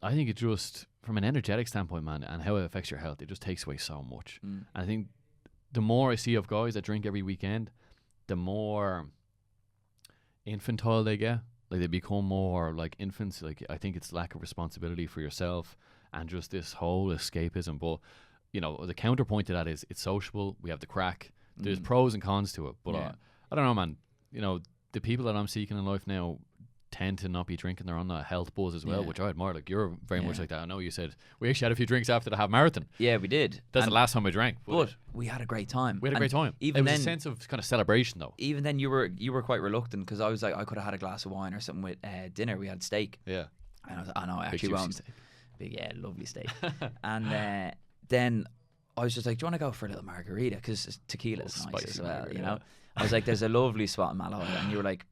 I think it just... from an energetic standpoint, man, and how it affects your health, it just takes away so much. And I think the more I see of guys that drink every weekend, the more infantile they get. Like they become more like infants. Like I think it's lack of responsibility for yourself and just this whole escapism. But you know, the counterpoint to that is it's sociable. We have the crack. There's pros and cons to it. But I don't know, man. You know, the people that I'm seeking in life now tend to not be drinking. They're on a health buzz as well, which I admire. Like you're very much like that. I know you said we actually had a few drinks after the half marathon. Yeah, we did. That's the last time I drank. But we had a great time. We had a great time. Even then, a sense of kind of celebration though. Even then, you were quite reluctant because I was like, I could have had a glass of wine or something with dinner. We had steak. Yeah. And I was like, I know, I actually won't. Big, lovely steak. And then I was just like, do you want to go for a little margarita? Because tequila is nice as well, you know? I was like, there's a lovely spot in Malahide. And you were like,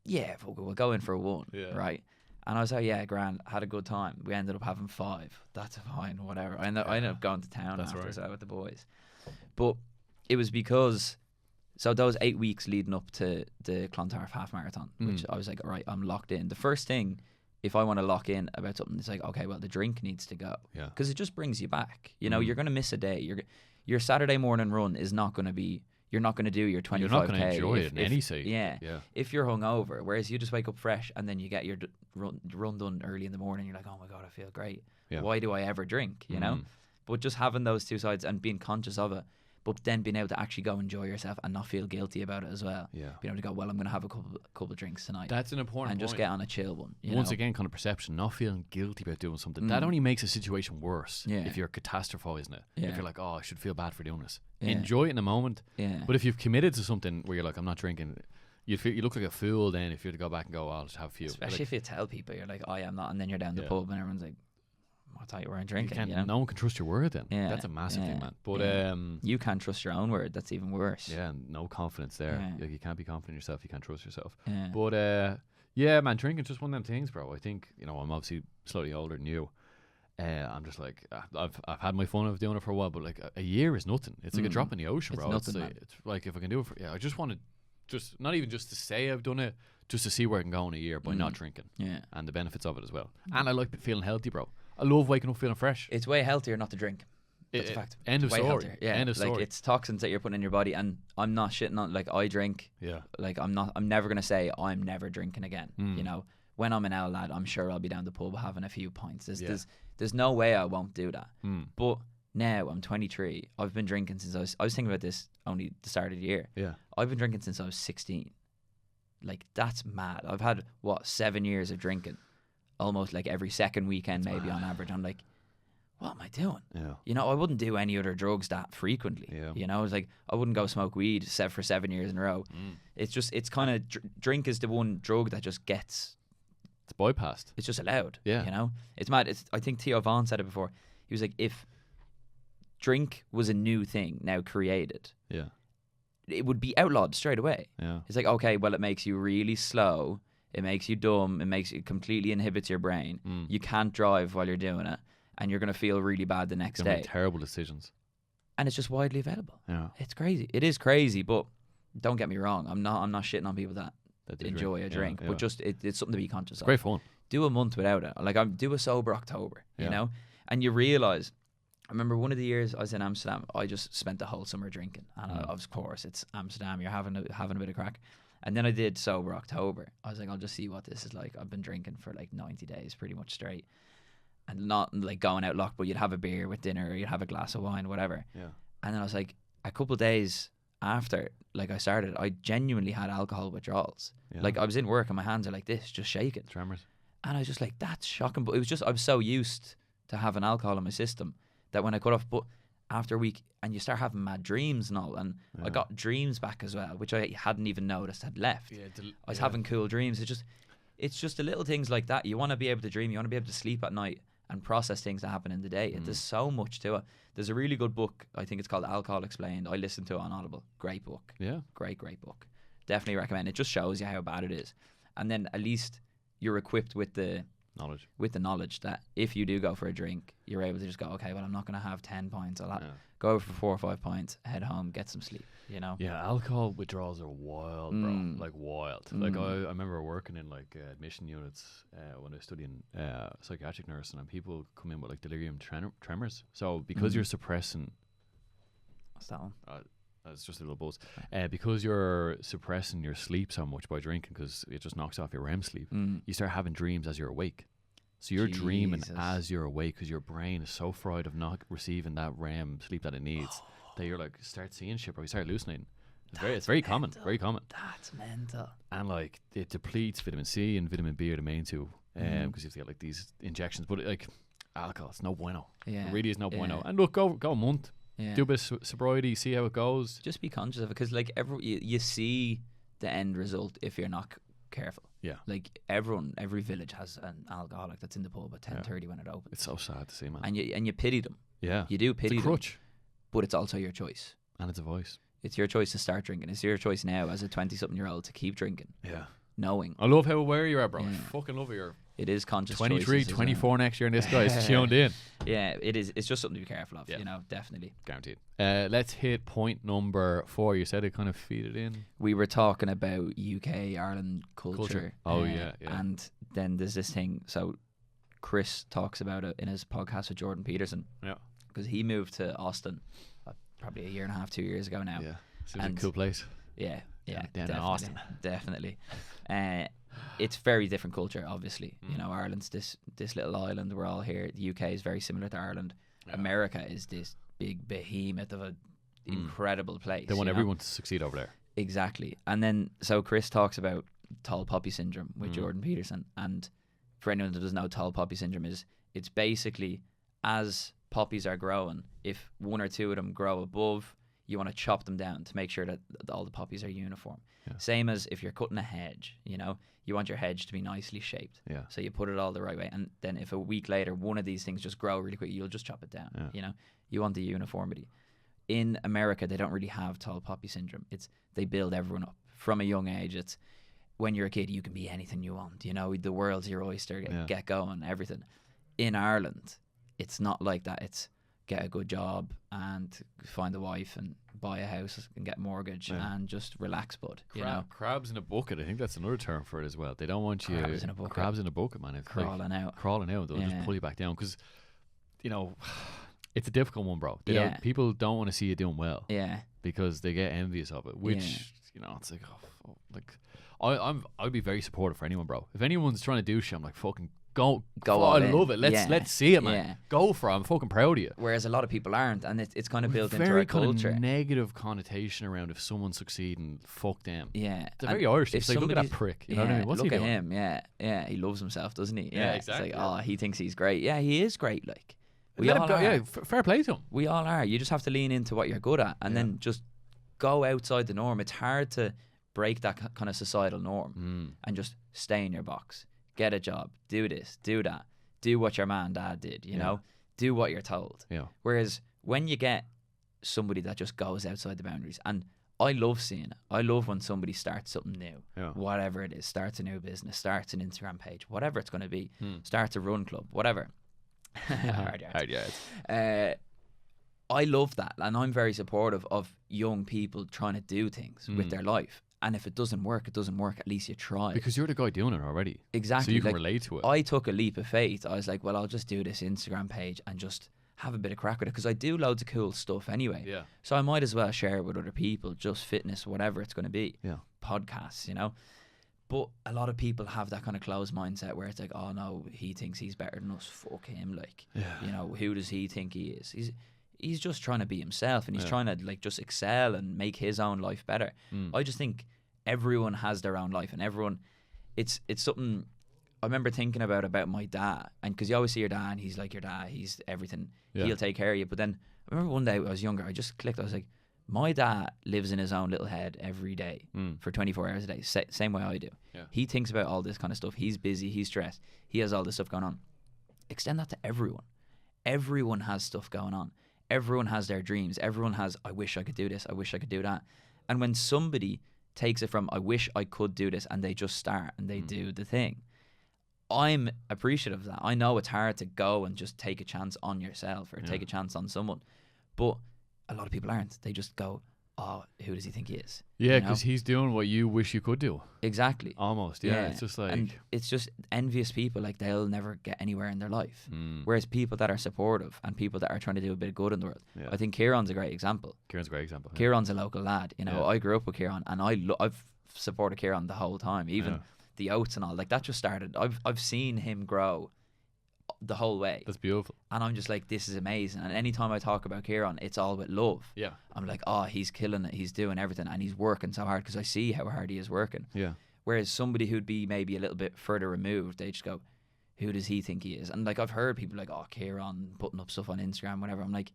yeah, we'll go in for one, right? And I was like, yeah, grand, had a good time. We ended up having 5. That's fine, whatever. I ended up going to town after that with the boys. But it was because, so those 8 weeks leading up to the Clontarf half marathon, which I was like, all right, I'm locked in. The first thing, if I want to lock in about something, it's like, okay, well, the drink needs to go. Yeah. Because it just brings you back. You know, you're going to miss a day. Your Saturday morning run is not going to be, you're not going to do your 25K. You're not going to enjoy it in any state. Yeah. If you're hungover, whereas you just wake up fresh and then you get your run done early in the morning, you're like, oh my God, I feel great. Yeah. Why do I ever drink, you know? But just having those two sides and being conscious of it, but then being able to actually go enjoy yourself and not feel guilty about it as well. Yeah. Being able to go, well, I'm going to have a couple of drinks tonight. That's an important and point. just get on a chill one. Once again, kind of perception, not feeling guilty about doing something. That only makes a situation worse if you're catastrophizing it. If you're like, oh, I should feel bad for doing this. Enjoy it in the moment. But if you've committed to something where you're like, I'm not drinking, you look like a fool then if you were to go back and go, oh, I'll just have a few. Especially if you tell people, you're like, I am not, and then you're down the pub and everyone's like, I thought you weren't drinking. No one can trust your word then. That's a massive thing, man. But you can't trust your own word. That's even worse. Yeah, no confidence there. Like, you can't be confident in yourself. You can't trust yourself. But man, drinking's just one of them things, bro. I think, I'm obviously slightly older than you. I'm just like, I've had my fun of doing it for a while, but like a year is nothing. It's like a drop in the ocean, bro. It's nothing, it's like if I can do it for, I just want to, just not even just to say I've done it, just to see where I can go in a year by not drinking. And the benefits of it as well. And I like feeling healthy, bro. I love waking up feeling fresh. It's way healthier not to drink. That's a fact. End of story. Healthier. Yeah, end of story. Like, it's toxins that you're putting in your body, and I'm not shitting on. Like, I drink. Yeah. Like, I'm never gonna say I'm never drinking again. When I'm an L lad, I'm sure I'll be down the pub having a few pints. There's no way I won't do that. But now I'm 23. I've been drinking since I was thinking about this only the start of the year. Yeah. I've been drinking since I was 16. Like, that's mad. I've had 7 years of drinking, almost like every second weekend, maybe on average. I'm like, what am I doing? Yeah. I wouldn't do any other drugs that frequently. Yeah. It's like, I wouldn't go smoke weed for 7 years in a row. It's kind of, drink is the one drug that just gets, it's bypassed. It's just allowed. Yeah. It's mad. I think Theo Vaughn said it before. He was like, if drink was a new thing now created, it would be outlawed straight away. Yeah. It's like, okay, well, it makes you really slow. It makes you dumb. It completely inhibits your brain. You can't drive while you're doing it, and you're going to feel really bad the next day. Make terrible decisions. And it's just widely available. Yeah. It's crazy. It is crazy, but don't get me wrong. I'm not shitting on people that enjoy a drink, but just it's something to be conscious of. Great fun. Do a month without it. Like, do a sober October, you know? And you realise, I remember one of the years I was in Amsterdam, I just spent the whole summer drinking. And of course, it's Amsterdam, you're having a bit of crack. And then I did sober October. I was like, I'll just see what this is like. I've been drinking for like 90 days, pretty much straight. And not like going out locked, but you'd have a beer with dinner, or you'd have a glass of wine, whatever. Yeah. And then I was like, a couple of days after, like, I started, I genuinely had alcohol withdrawals. Yeah. Like, I was in work and my hands are like this, just shaking. Tremors. And I was just like, that's shocking. But it was just, I was so used to having alcohol in my system that when I cut off, but after a week, and you start having mad dreams and all, and I got dreams back as well, which I hadn't even noticed had left. I was having cool dreams. It's just the little things like that. You want to be able to dream. You want to be able to sleep at night and process things that happen in the day. There's so much to it. There's a really good book. I think it's called Alcohol Explained. I listened to it on Audible. Great book. Yeah. Great book. Definitely recommend. It just shows you how bad it is. And then at least you're equipped with the knowledge that if you do go for a drink, you're able to just go, okay, well, I'm not going to have 10 pints. I'll go over for 4 or 5 pints, head home, get some sleep, Yeah, alcohol withdrawals are wild, bro. Like, wild. Like, I remember working in like admission units when I was studying psychiatric nursing, and people come in with like delirium tremors. So because you're suppressing, what's that one? It's just a little buzz. Because you're suppressing your sleep so much by drinking, because it just knocks off your REM sleep, you start having dreams as you're awake. So you're dreaming as you're awake, because your brain is so fried of not receiving that REM sleep that it needs, that you're like, start seeing shit, or you start hallucinating. It's very common. Very common. That's mental. And like, it depletes vitamin C and vitamin B are the main two, because you have to get like these injections. But like, alcohol, it's no bueno. Yeah. It really is no bueno. And look, go a month. Yeah. Do a bit of sobriety, see how it goes. Just be conscious of it, because like you see the end result if you're not careful. Yeah. Like, every village has an alcoholic that's in the pub at 10:30 when it opens. It's so sad to see, man. And you pity them. Yeah. You do pity them. It's a crutch. But it's also your choice. And it's a voice. It's your choice to start drinking. It's your choice now as a 20-something-year-old to keep drinking. Yeah. Knowing. I love how aware you are, bro. I fucking love it. It is conscious 23, 24 next year, and this guy's tuned in. Yeah, it is. It's just something to be careful of, definitely. Guaranteed. Let's hit point number 4. You said it kind of feeded in. We were talking about UK, Ireland culture. Oh, yeah. And then there's this thing. So Chris talks about it in his podcast with Jordan Peterson. Yeah. Because he moved to Austin probably a year and a half, 2 years ago now. Yeah. Seems like a cool place. Yeah, down in Austin. Definitely. It's very different culture, obviously. Ireland's this little island. We're all here. The UK is very similar to Ireland. America is this big behemoth of a incredible place. They want everyone to succeed over there. Exactly. And then, so Chris talks about tall poppy syndrome with Jordan Peterson. And for anyone that doesn't know, tall poppy syndrome is, it's basically as poppies are growing, if one or two of them grow above, you want to chop them down to make sure that all the poppies are uniform. Yeah. Same as if you're cutting a hedge, you know, you want your hedge to be nicely shaped. Yeah. So you put it all the right way. And then if a week later one of these things just grow really quick, you'll just chop it down. Yeah. You know, you want the uniformity. In America, they don't really have tall poppy syndrome. It's they build everyone up from a young age. It's when you're a kid, you can be anything you want. You know, the world's your oyster. Get going, everything. In Ireland, it's not like that. It's get a good job and find a wife and buy a house and get a mortgage and just relax, bud. You know, crabs in a bucket. I think that's another term for it as well. They don't want you crabs in a bucket, man. It's crawling out. They'll just pull you back down because, you know, it's a difficult one, bro. People don't want to see you doing well. Yeah. Because they get envious of it, which you know, it's like, I'd be very supportive for anyone, bro. If anyone's trying to do shit, I'm like, fucking go I love it. Let's see it, man. Yeah. Go for it. I'm fucking proud of you. Whereas a lot of people aren't, and it's kind of built into our very culture. Kind of negative connotation around if someone's succeeding, fuck them. Yeah, it's very Irish. It's like, look at that prick. You know what I mean? What's look he at doing? him. Yeah. He loves himself, doesn't he? Yeah, exactly. It's like, oh, he thinks he's great. Yeah, he is great. Like, we let all him go. are. Yeah, fair play to him. We all are. You just have to lean into what you're good at, and then just go outside the norm. It's hard to break that kind of societal norm and just stay in your box. Get a job. Do this. Do that. Do what your man and dad did, you know? Do what you're told. Yeah. Whereas when you get somebody that just goes outside the boundaries, and I love seeing it. I love when somebody starts something new, whatever it is, starts a new business, starts an Instagram page, whatever it's going to be, starts a run club, whatever. Hard yards. I love that, and I'm very supportive of young people trying to do things with their life. And if it doesn't work, it doesn't work. At least you try. Because you're the guy doing it already. Exactly. So you can relate to it. I took a leap of faith. I was like, well, I'll just do this Instagram page and just have a bit of crack with it. Because I do loads of cool stuff anyway. Yeah. So I might as well share it with other people, just fitness, whatever it's going to be. Yeah. Podcasts, you know. But a lot of people have that kind of closed mindset where it's like, oh no, he thinks he's better than us. Fuck him. Like, you know, who does he think he is? He's just trying to be himself, and he's trying to like just excel and make his own life better. I just think everyone has their own life, and everyone, it's something I remember thinking about my dad, and because you always see your dad, and he's like your dad, he's everything, he'll take care of you. But then I remember one day when I was younger, I just clicked. I was like, my dad lives in his own little head every day for 24 hours a day, same way I do. He thinks about all this kind of stuff. He's busy, he's stressed, he has all this stuff going on. Extend that to everyone. Everyone has stuff going on. Everyone has their dreams. Everyone has, I wish I could do this, I wish I could do that. And when somebody takes it from, I wish I could do this, and they just start and they do the thing, I'm appreciative of that. I know it's hard to go and just take a chance on yourself or take a chance on someone, but a lot of people aren't. They just go, oh, who does he think he is? Yeah, because he's doing what you wish you could do. Exactly. Almost, yeah. It's just like... And it's just envious people, like they'll never get anywhere in their life. Whereas people that are supportive and people that are trying to do a bit of good in the world. I think Kieran's a great example. Kieran's a local lad. You know, I grew up with Kieran, and I've supported Kieran the whole time. Even the oats and all, like that just started. I've seen him grow the whole way. That's beautiful. And I'm just like, this is amazing. And anytime I talk about Kieran, it's all with love. Yeah. I'm like, oh, he's killing it. He's doing everything, and he's working so hard because I see how hard he is working. Yeah. Whereas somebody who'd be maybe a little bit further removed, they just go, who does he think he is? And like, I've heard people like, oh, Kieran putting up stuff on Instagram, whatever. I'm like,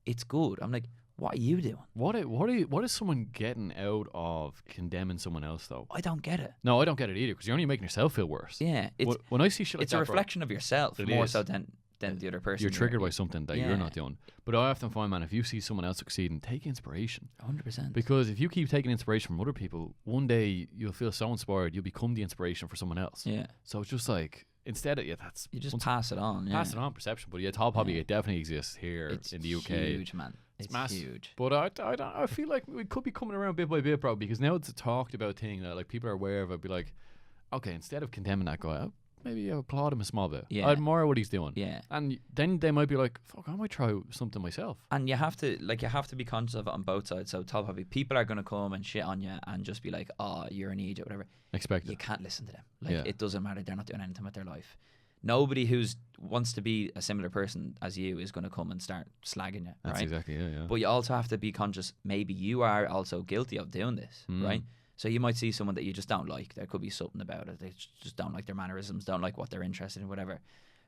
it's good. I'm like, what are you doing? What is someone getting out of condemning someone else, though? I don't get it. No, I don't get it either, because you're only making yourself feel worse. Yeah. When I see shit like that, it's a reflection of yourself more so than the other person. You're triggered by something that you're not doing. But I often find, man, if you see someone else succeeding, take inspiration. 100%. Because if you keep taking inspiration from other people, one day you'll feel so inspired, you'll become the inspiration for someone else. Yeah. So it's just like, instead of, that's... You just pass it on. Pass it on, perception. But tall poppy, it definitely exists here in the UK. It's huge, man. It's massive. Huge. But I feel like we could be coming around bit by bit, bro, because now it's a talked about thing that like people are aware of. I'd be like, okay, instead of condemning that guy, maybe I applaud him a small bit. Yeah. I admire what he's doing. Yeah. And then they might be like, fuck, I might try something myself. And you have to be conscious of it on both sides. So tall poppy, people are gonna come and shit on you and just be like, oh, you're an idiot, whatever. Expect you can't listen to them. Like it doesn't matter. They're not doing anything with their life. nobody who's wants to be a similar person as you is going to come and start slagging you. That's right? exactly it, yeah. But you also have to be conscious. Maybe you are also guilty of doing this, right? So you might see someone that you just don't like. There could be something about it. They just don't like their mannerisms, don't like what they're interested in, whatever.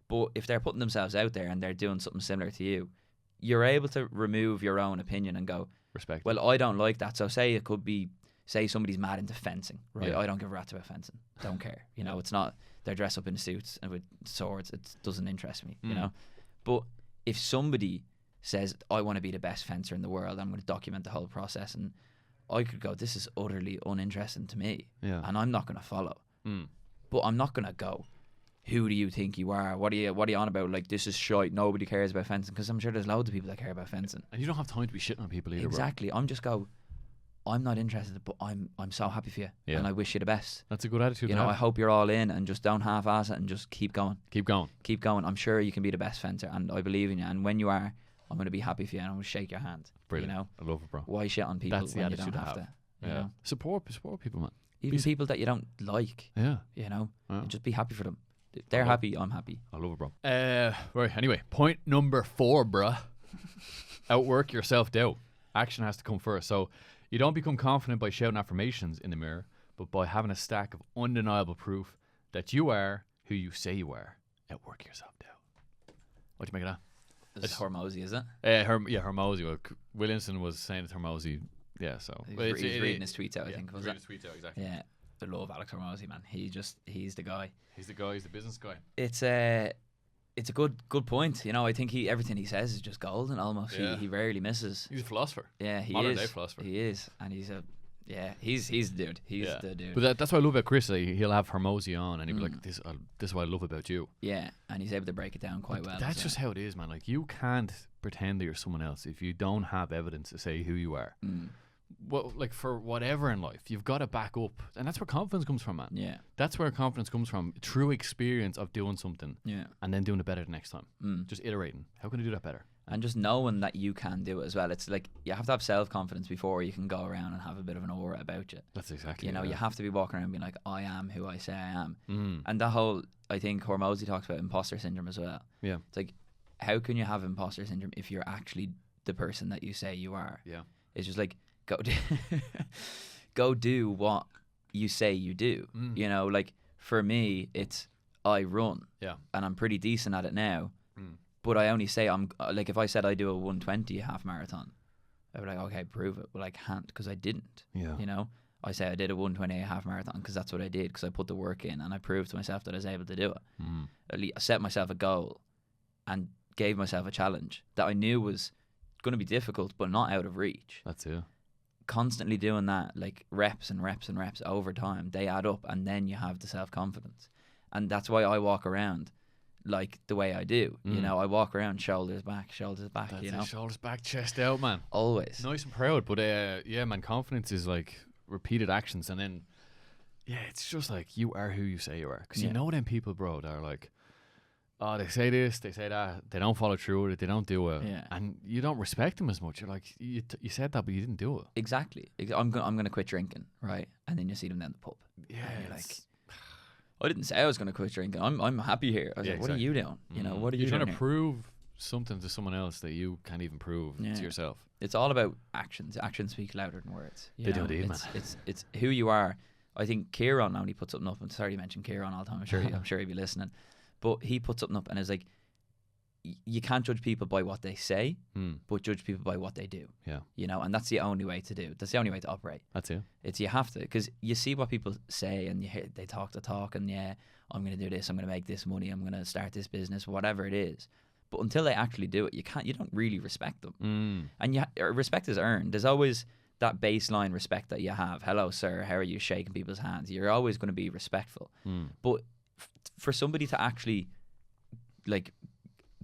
But if they're putting themselves out there and they're doing something similar to you, you're able to remove your own opinion and go, respect. Well, I don't like that. So say it could be, say somebody's mad into fencing, right? Yeah. I don't give a rat's about fencing. Don't care. You know, it's not, they're dressed up in suits and with swords. It doesn't interest me, you know? But if somebody says, I want to be the best fencer in the world, I'm going to document the whole process, and I could go, this is utterly uninteresting to me, and I'm not going to follow. But I'm not going to go, who do you think you are? What are you on about? Like, this is shite. Nobody cares about fencing, because I'm sure there's loads of people that care about fencing. And you don't have time to be shitting on people either, Exactly. bro. I'm just go, I'm not interested, but I'm so happy for you, and I wish you the best. That's a good attitude. You know, I hope you're all in, and just don't half-ass it, and just keep going. Keep going. Keep going. I'm sure you can be the best fencer, and I believe in you. And when you are, I'm going to be happy for you, and I'm going to shake your hand. Brilliant. You know, I love it, bro. why shit on people That's the when you attitude don't to have have. to? You know? Support people, man. Even people that you don't like. Yeah. You know, Yeah. just be happy for them. They're happy, I'm happy. I love it, bro. Right, anyway, point number 4, bruh. Outwork your self-doubt. Action has to come first. So you don't become confident by shouting affirmations in the mirror, but by having a stack of undeniable proof that you are who you say you are. Outwork your self-doubt. What do you make of that? It's Hormozi, is it? Hormozi. Well, Williamson was saying it's Hormozi. Yeah, so. He's reading his tweets out, I think. Was reading it? his tweets out, exactly. Yeah. I love Alex Hormozi, man. He's the guy. He's the guy, he's the business guy. It's a good point. You know, I think everything he says is just golden almost. Yeah. He rarely misses. He's a philosopher. Yeah, he Modern is. day philosopher. He is. And he's the dude. He's the dude. But that's what I love about Chris. Like, he'll have Hormozi on and he'll be like, this is what I love about you. Yeah, and he's able to break it down quite well. That's just how it is, man. Like, you can't pretend that you're someone else if you don't have evidence to say who you are. Well, like, for whatever in life, you've got to back up, and that's where confidence comes from, man. Yeah, that's where confidence comes from. True experience of doing something, and then doing it better the next time. Just iterating. How can I do that better? And just knowing that you can do it as well. It's like you have to have self-confidence before you can go around and have a bit of an aura about you. That's exactly. You know, you have to be walking around being like, I am who I say I am. And that whole, I think Hormozi talks about imposter syndrome as well. Yeah, it's like, how can you have imposter syndrome if you're actually the person that you say you are? Yeah, it's just like, go do what you say you do. You know, like for me, it's I run. Yeah, and I'm pretty decent at it now. But I only say I'm like, if I said I do a 120 half marathon, I'd be like, okay, prove it. Well, I can't because I didn't. Yeah, you know, I say I did a 120 half marathon because that's what I did, because I put the work in and I proved to myself that I was able to do it. At least I set myself a goal and gave myself a challenge that I knew was going to be difficult, but not out of reach. That's it. Constantly doing that, like reps and reps and reps over time, they add up, and then you have the self-confidence. And that's why I walk around like the way I do. You know, I walk around shoulders back, that's you know, shoulders back, chest out, man. Always nice and proud. But yeah, man, confidence is like repeated actions, and then it's just like you are who you say you are. Because you know them people, bro, that are like, oh, they say this, they say that, they don't follow through with it, they don't do it, and you don't respect them as much. You're like, you said that, but you didn't do it. Exactly. I'm gonna quit drinking, right? And then you see them down the pub. Yeah, and you're like, I didn't say I was gonna quit drinking. I'm happy here. I was like, what are you doing? You know, what are you doing? You're trying to prove something to someone else that you can't even prove to yourself. It's all about actions. Actions speak louder than words. They do indeed, man. It's who you are. I think Kieran, when he puts something up, I'm sorry to mention Kieran all the time. I'm sure he'd be listening. But he puts something up and is like, you can't judge people by what they say, but judge people by what they do. Yeah, you know, and that's the only way to do. That's the only way to operate. That's it. It's you have to, because you see what people say and you hear they talk the talk, and I'm going to do this, I'm going to make this money, I'm going to start this business, whatever it is. But until they actually do it, you don't really respect them. And respect is earned. There's always that baseline respect that you have. Hello, sir. How are you? Shaking people's hands. You're always going to be respectful. But for somebody to actually like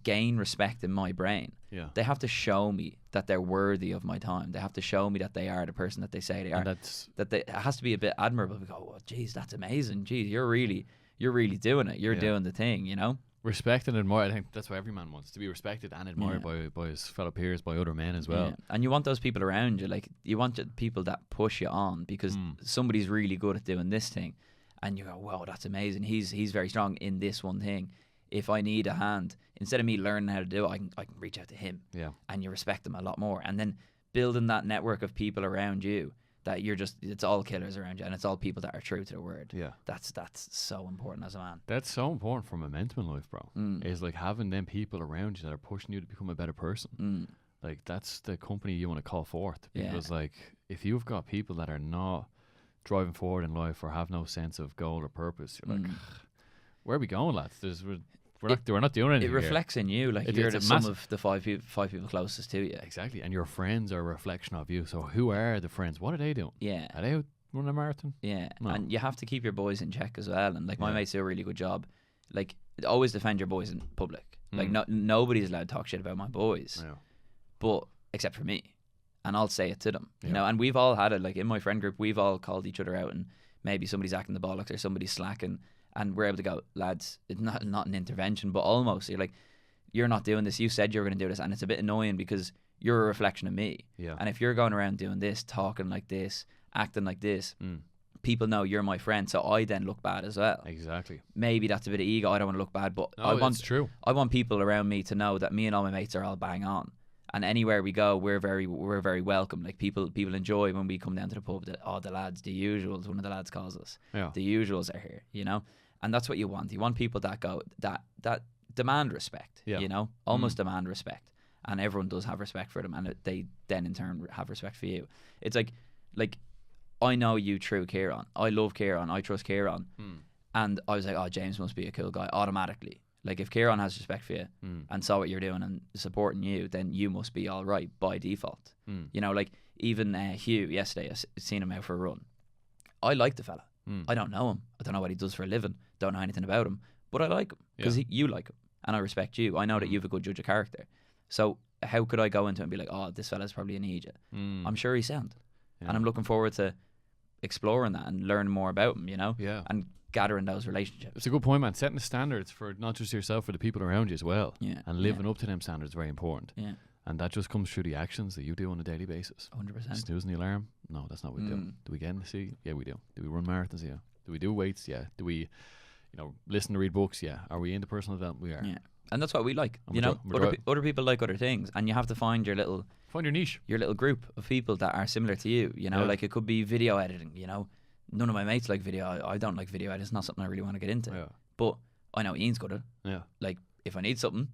gain respect in my brain, they have to show me that they're worthy of my time. They have to show me that they are the person that they say they are. It has to be a bit admirable. We go, oh, geez, that's amazing. Geez, you're really doing it. You're doing the thing, you know? Respect and admire. I think that's what every man wants, to be respected and admired by his fellow peers, by other men as well. Yeah. And you want those people around you. Like, you want people that push you on, because somebody's really good at doing this thing. And you go, wow, that's amazing. He's very strong in this one thing. if I need a hand, instead of me learning how to do it, I can reach out to him. Yeah. And you respect them a lot more. And then building that network of people around you that it's all killers around you, and it's all people that are true to their word. Yeah. That's so important as a man. That's so important for momentum in life, bro. Is like having them people around you that are pushing you to become a better person. Like that's the company you want to call forth, because like if you've got people that are not driving forward in life or have no sense of goal or purpose, you're like, where are we going, lads? We're not doing anything. It reflects in you, like you're the sum of the five people closest to you. Exactly, and your friends are a reflection of you. So who are the friends? What are they doing? Yeah, are they out running a marathon? Yeah, no. And you have to keep your boys in check as well. And like my mates do a really good job. Like always defend your boys in public. Like nobody's allowed to talk shit about my boys, but except for me, and I'll say it to them. You know, and we've all had it. Like in my friend group, we've all called each other out, and maybe somebody's acting the bollocks or somebody's slacking. And we're able to go, lads, it's not an intervention, but almost. You're like, you're not doing this. You said you were going to do this. And it's a bit annoying because you're a reflection of me. Yeah. And if you're going around doing this, talking like this, acting like this, people know you're my friend. So I then look bad as well. Exactly. Maybe that's a bit of ego. I don't want to look bad, but I want people around me to know that me and all my mates are all bang on. And anywhere we go, we're very welcome. Like people enjoy when we come down to the pub. The lads, the usuals. One of the lads calls us. Yeah. The usuals are here. You know, and that's what you want. You want people that go that demand respect. Yeah. You know, almost demand respect, and everyone does have respect for them, and they then in turn have respect for you. It's like I know you through Kieran. I love Kieran. I trust Kieran, and I was like, oh, James must be a cool guy automatically. Like if Kieran has respect for you and saw what you're doing and supporting you, then you must be all right by default. You know, like even Hugh yesterday, I seen him out for a run. I like the fella. I don't know him. I don't know what he does for a living. Don't know anything about him, but I like him because you like him, and I respect you. I know that you have a good judge of character. So how could I go into it and be like, oh, this fella's probably an idiot? I'm sure he's sound, and I'm looking forward to exploring that and learning more about him. You know, and gathering those relationships. It's a good point, man. Setting the standards for not just yourself, for the people around you as well. Yeah. And living up to them standards is very important. Yeah. And that just comes through the actions that you do on a daily basis. 100%. Snoozing the alarm? No, that's not what we do. Do we get in the sea? Yeah, we do. Do we run marathons? Yeah. Do we do weights? Yeah. Do we, listen to read books? Yeah. Are we into personal development? We are. Yeah. And that's what we like. And other people like other things, and you have to find your niche, your little group of people that are similar to you. You know, like it could be video editing. You know, none of my mates like video. I don't like video editing. It's not something I really want to get into. Yeah. But I know Ian's good at it. Yeah. Like if I need something,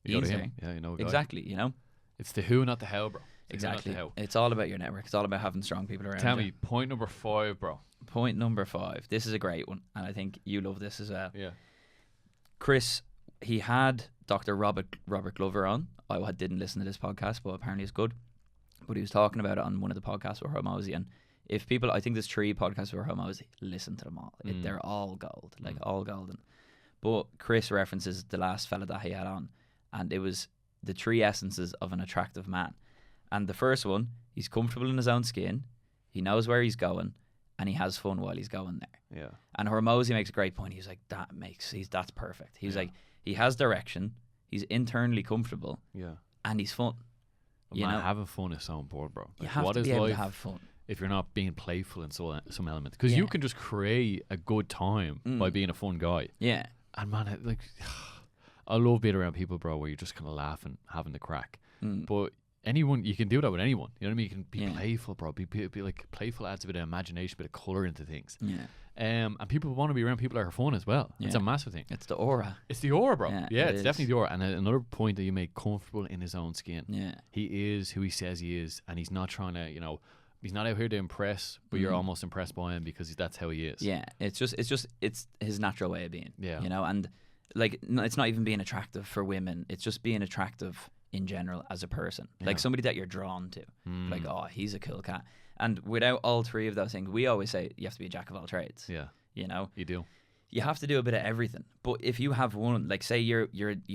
Ian's there. Yeah, you know. Exactly. You know. It's the who, not the how, bro. Exactly. It's all about your network. It's all about having strong people around. Tell me, point number 5, bro. Point number 5. This is a great one, and I think you love this as well. Yeah. Chris, he had Dr. Robert Glover on. I didn't listen to this podcast, but apparently it's good. But he was talking about it on one of the podcasts with Hormozi, and if people, I think there's 3 podcasts with Hormozi, listen to them all. They're all gold, like all golden. But Chris references the last fella that he had on, and it was the 3 essences of an attractive man. And the first one, he's comfortable in his own skin, he knows where he's going, and he has fun while he's going there. Yeah. And Hormozi makes a great point. He's like, that's perfect. He's like, he has direction, he's internally comfortable, and he's fun. Having fun is so important, bro. Like, you have to be able to have fun if you're not being playful in some element, because you can just create a good time by being a fun guy. Yeah. And man, like, I love being around people, bro, where you're just kind of laughing, having the crack. But you can do that with anyone. You know what I mean? You can be playful, bro. Be like playful, adds a bit of imagination, a bit of colour into things. Yeah. And people want to be around people that are fun as well. Yeah. It's a massive thing. It's the aura. It's the aura, bro. Yeah, it's definitely the aura. And another point that you make, comfortable in his own skin. Yeah. He is who he says he is, and he's not trying to, he's not out here to impress, but you're almost impressed by him because that's how he is. Yeah. It's his natural way of being. Yeah. And like, it's not even being attractive for women. It's just being attractive in general as a person, like somebody that you're drawn to. Like, oh, he's a cool cat. And without all 3 of those things, we always say you have to be a jack of all trades. Yeah, you do. You have to do a bit of everything. But if you have one, like say you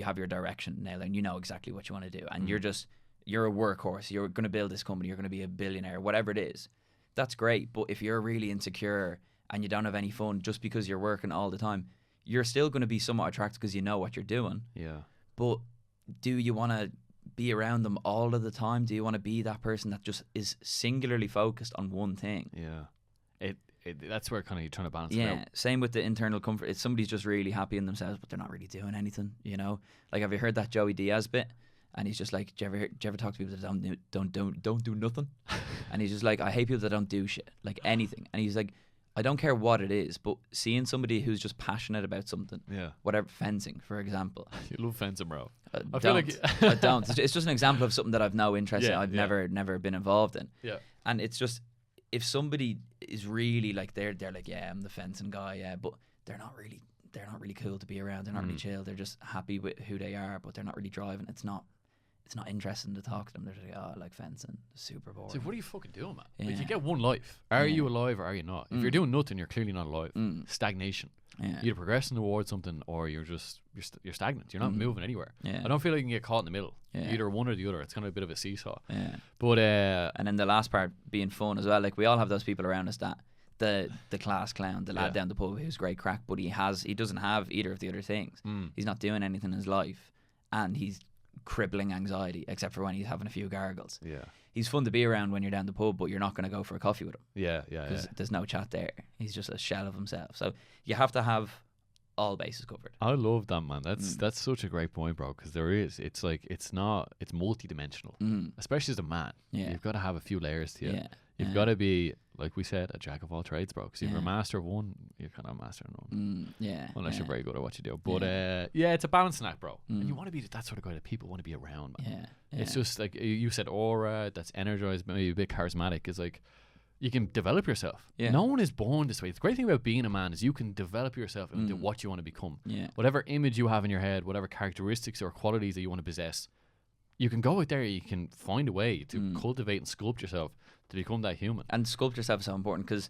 have your direction now, and you know exactly what you want to do, and you're a workhorse. You're going to build this company. You're going to be a billionaire, whatever it is. That's great. But if you're really insecure and you don't have any fun just because you're working all the time, you're still going to be somewhat attractive because you know what you're doing. Yeah. But do you want to be around them all of the time? Do you want to be that person that just is singularly focused on one thing? Yeah. that's where kind of you're trying to balance it out. Yeah, same with the internal comfort. It's somebody's just really happy in themselves, but they're not really doing anything, you know? Like, have you heard that Joey Diaz bit? And he's just like, do you ever talk to people that don't do nothing? And he's just like, I hate people that don't do shit, like anything. And he's like, I don't care what it is, but seeing somebody who's just passionate about something, whatever, fencing, for example. You love fencing, bro. I feel like I don't. It's just an example of something that I've no interest in. I've never been involved in. Yeah. And it's just, if somebody is really like, they're like, yeah, I'm the fencing guy, yeah, but they're not really cool to be around. They're not really chill. They're just happy with who they are, but they're not really driving. It's not interesting to talk to them. They're just like, oh, I like fencing. Super boring. So what are you fucking doing, man? Yeah. Like, you get one life. Are you alive or are you not? If you're doing nothing, you're clearly not alive. Stagnation. Yeah. You're progressing towards something, or you're stagnant. You're not moving anywhere. Yeah. I don't feel like you can get caught in the middle. Yeah. Either one or the other. It's kind of a bit of a seesaw. Yeah. But and then the last part being fun as well. Like, we all have those people around us that the class clown, the lad down the pub who's great crack, but he doesn't have either of the other things. He's not doing anything in his life, and he's crippling anxiety, except for when he's having a few gargles. Yeah. He's fun to be around when you're down the pub, but you're not going to go for a coffee with him. Yeah. Because there's no chat there. He's just a shell of himself. So you have to have all bases covered. I love that, man. That's such a great point, bro, because it's like, it's multi-dimensional. Especially as a man. Yeah. You've got to have a few layers to you. Yeah. You've got to be, like we said, a jack of all trades, bro. Because if you're a master of one, you're kind of a master of none. Unless you're very good at what you do. But it's a balancing act, bro. And you want to be that sort of guy that people want to be around, man. It's just like you said, aura that's energized, maybe a bit charismatic. Is like, you can develop yourself. No one is born this way. The great thing about being a man is you can develop yourself into what you want to become. Whatever image you have in your head, whatever characteristics or qualities that you want to possess, you can go out there. You can find a way to cultivate and sculpt yourself to become that human. And sculpt yourself is so important, because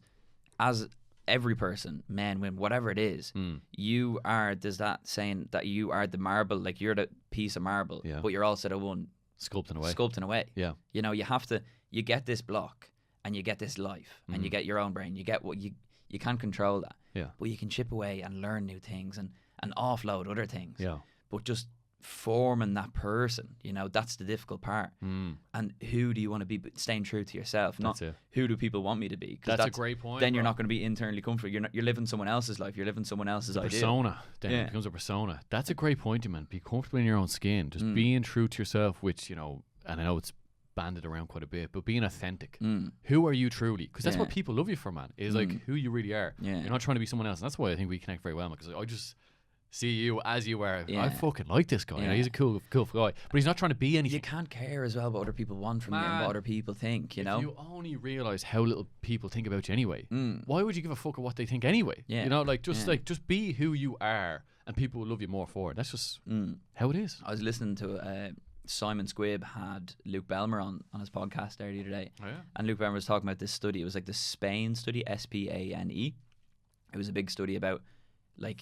as every person, man, women, whatever it is, you are, there's that saying that you are the marble, like you're the piece of marble, but you're also the one sculpting away. Yeah. You know, you get this block and you get this life and you get your own brain. You get what you can't control that. Yeah. But you can chip away and learn new things and offload other things. Yeah. But just forming that person, you know, that's the difficult part. And who do you want to be? Staying true to yourself, not who do people want me to be. That's a great point. Then you're not going to be internally comfortable. You're living someone else's life. You're living someone else's idea. Persona. Then it becomes a persona. That's a great point, man. Be comfortable in your own skin. Just being true to yourself, which, you know, and I know it's banded around quite a bit, but being authentic. Who are you truly? Because that's what people love you for, man. Is like who you really are. You're not trying to be someone else. And that's why I think we connect very well, man. Because I just see you as you are. I fucking like this guy. You know, he's a cool guy, but he's not trying to be anything. You can't care as well what other people want from you and what other people think. You know, if you only realize how little people think about you anyway, why would you give a fuck at what they think anyway? You know, like just be who you are, and people will love you more for it. That's just how it is. I was listening to Simon Squibb had Luke Belmer on his podcast there the other day, and Luke Belmer was talking about this study. It was like the Spain study, SPANE. It was a big study about like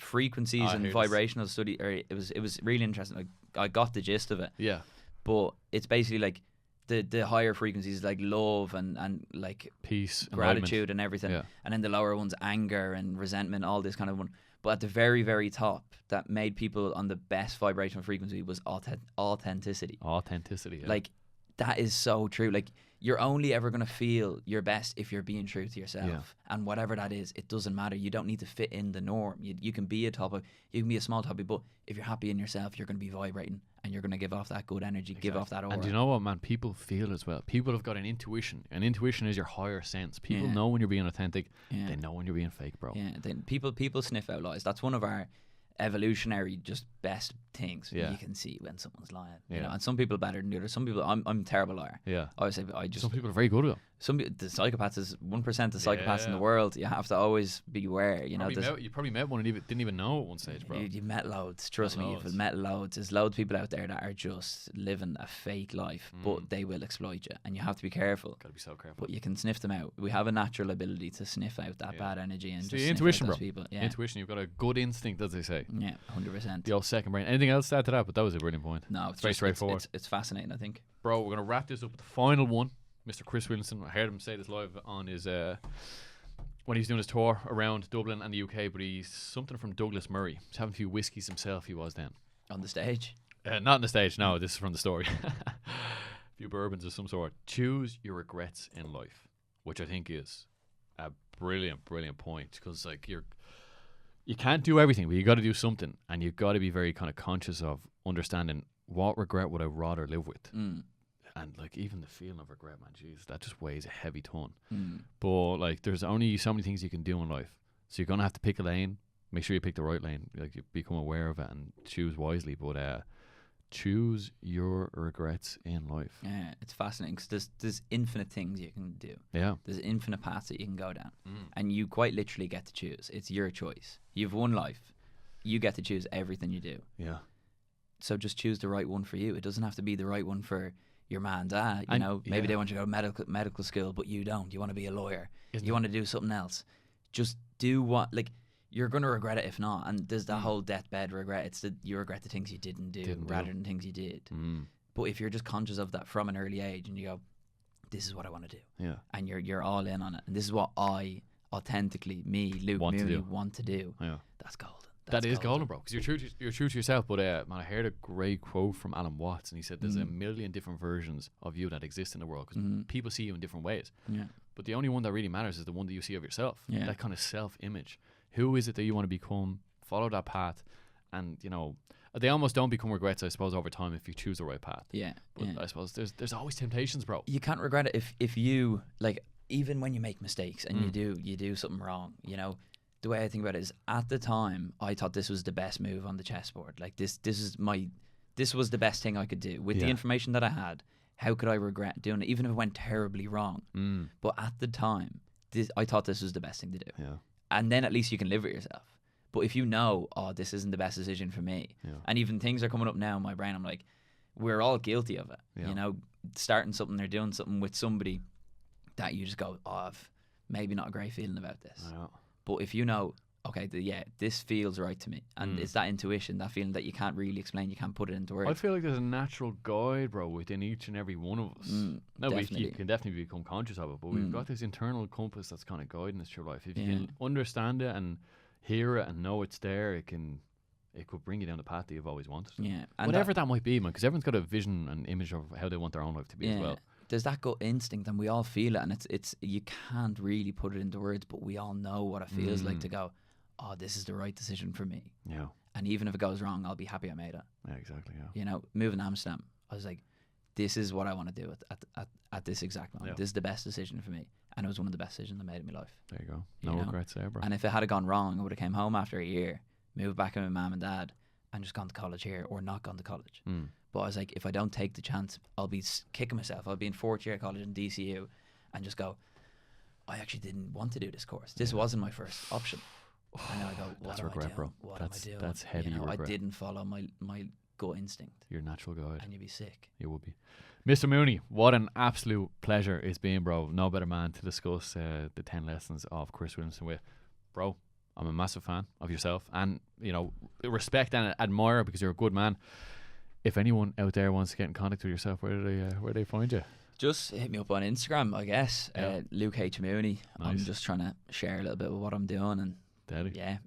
frequencies and vibrational study. Or it was really interesting. I got the gist of it. Yeah, but it's basically like the higher frequencies like love and like peace, gratitude, and everything, and then the lower ones anger and resentment, all this kind of one. But at the very, very top, that made people on the best vibrational frequency was authenticity. Authenticity, yeah. Like, that is so true. Like, you're only ever going to feel your best if you're being true to yourself. Yeah. And whatever that is, it doesn't matter. You don't need to fit in the norm. You can be a topic, you can be a small topic, but if you're happy in yourself, you're going to be vibrating and you're going to give off that good energy, give off that aura. And you know what, man? People feel as well. People have got an intuition. And intuition is your higher sense. People know when you're being authentic. They know when you're being fake, bro. Yeah, then people sniff out lies. That's one of our evolutionary just best things. You can see when someone's lying. You know, and some people better than the others. Some people, I'm a terrible liar. I always say some people are very good at it. The psychopaths is 1% of psychopaths in the world. You have to always beware. You know, you probably met one and didn't even know at one stage, bro. You met loads. Trust me, you've met loads. There's loads of people out there that are just living a fake life, but they will exploit you, and you have to be careful. Gotta be so careful. But you can sniff them out. We have a natural ability to sniff out that bad energy and just intuition, sniff out bro. People. Intuition. You've got a good instinct, as they say. Yeah, 100%. The old second brain. Anything else to add to that? But that was a brilliant point. No, it's very straightforward. It's fascinating, I think. Bro, we're gonna wrap this up with the final one. Mr. Chris Williamson, I heard him say this live on his when he's doing his tour around Dublin and the UK, but he's something from Douglas Murray. He's having a few whiskies himself, he was then. On the stage? Not on the stage, no, this is from the story. A few bourbons of some sort. Choose your regrets in life, which I think is a brilliant point, because like you can't do everything, but you got to do something, and you've got to be very kind of conscious of understanding what regret would I rather live with. And like even the feeling of regret, man, jeez, that just weighs a heavy ton. But like there's only so many things you can do in life, so you're gonna have to pick a lane. Make sure you pick the right lane. Like you become aware of it and choose wisely. But choose your regrets in life. Yeah, it's fascinating because there's infinite things you can do. Yeah, there's infinite paths that you can go down, and you quite literally get to choose. It's your choice. You've one life. You get to choose everything you do. Yeah. So just choose the right one for you. It doesn't have to be the right one for your man and dad. You know, maybe they want you to go to medical school, but you don't. You want to be a lawyer. You want to do something else. Just do what, like, you're going to regret it if not. And there's that whole deathbed regret. It's that you regret the things you didn't do rather than things you did. But if you're just conscious of that from an early age and you go, this is what I want to do. Yeah. And you're all in on it. And this is what I authentically, me, Luke Mooney, want to do. Yeah. That's golden. That is golden, bro. Because you're true to yourself. But man, I heard a great quote from Alan Watts, and he said there's a million different versions of you that exist in the world because people see you in different ways. Yeah. But the only one that really matters is the one that you see of yourself. Yeah. That kind of self-image. Who is it that you want to become? Follow that path, and you know they almost don't become regrets, I suppose, over time if you choose the right path. Yeah. But I suppose there's always temptations, bro. You can't regret it if you, like, even when you make mistakes and you do something wrong. You know, the way I think about it is, at the time I thought this was the best move on the chessboard. Like this was the best thing I could do with the information that I had. How could I regret doing it, even if it went terribly wrong? But at the time, I thought this was the best thing to do. Yeah. And then at least you can live with yourself. But if you know, oh, this isn't the best decision for me, and even things are coming up now in my brain, I'm like, we're all guilty of it. You know, starting something or doing something with somebody that you just go, oh, I've maybe not a great feeling about this. But if you know, okay, this feels right to me, and it's that intuition, that feeling that you can't really explain, you can't put it into words. I feel like there's a natural guide, bro, within each and every one of us. Now, you can definitely become conscious of it, but we've got this internal compass that's kind of guiding us through life. If you can understand it and hear it and know it's there, it could bring you down the path that you've always wanted. Yeah, and whatever that might be, man, because everyone's got a vision and image of how they want their own life to be as well. There's that gut instinct, and we all feel it, and it's you can't really put it into words, but we all know what it feels like to go, oh, this is the right decision for me. Yeah. And even if it goes wrong, I'll be happy I made it. Yeah, exactly. Yeah. You know, moving to Amsterdam, I was like, this is what I want to do at this exact moment. Yeah. This is the best decision for me, and it was one of the best decisions I made in my life. There you go. No regrets there, bro. And if it had gone wrong, I would have came home after a year, moved back with my mum and dad, and just gone to college here or not gone to college. But I was like, if I don't take the chance, I'll be kicking myself. I'll be in fourth year college in DCU and just go, I actually didn't want to do this course. This wasn't my first option. And then I go, what am I doing? Bro. What am I doing? That's heavy regret. I didn't follow my gut instinct. Your natural guide. And you'd be sick. You would be. Mr. Mooney, what an absolute pleasure it's been, bro. No better man to discuss the 10 lessons of Chris Williamson with. Bro, I'm a massive fan of yourself, and you know, respect and admire because you're a good man. If anyone out there wants to get in contact with yourself, where do they find you? Just hit me up on Instagram, I guess. Luke H. Mooney. Nice. I'm just trying to share a little bit of what I'm doing, and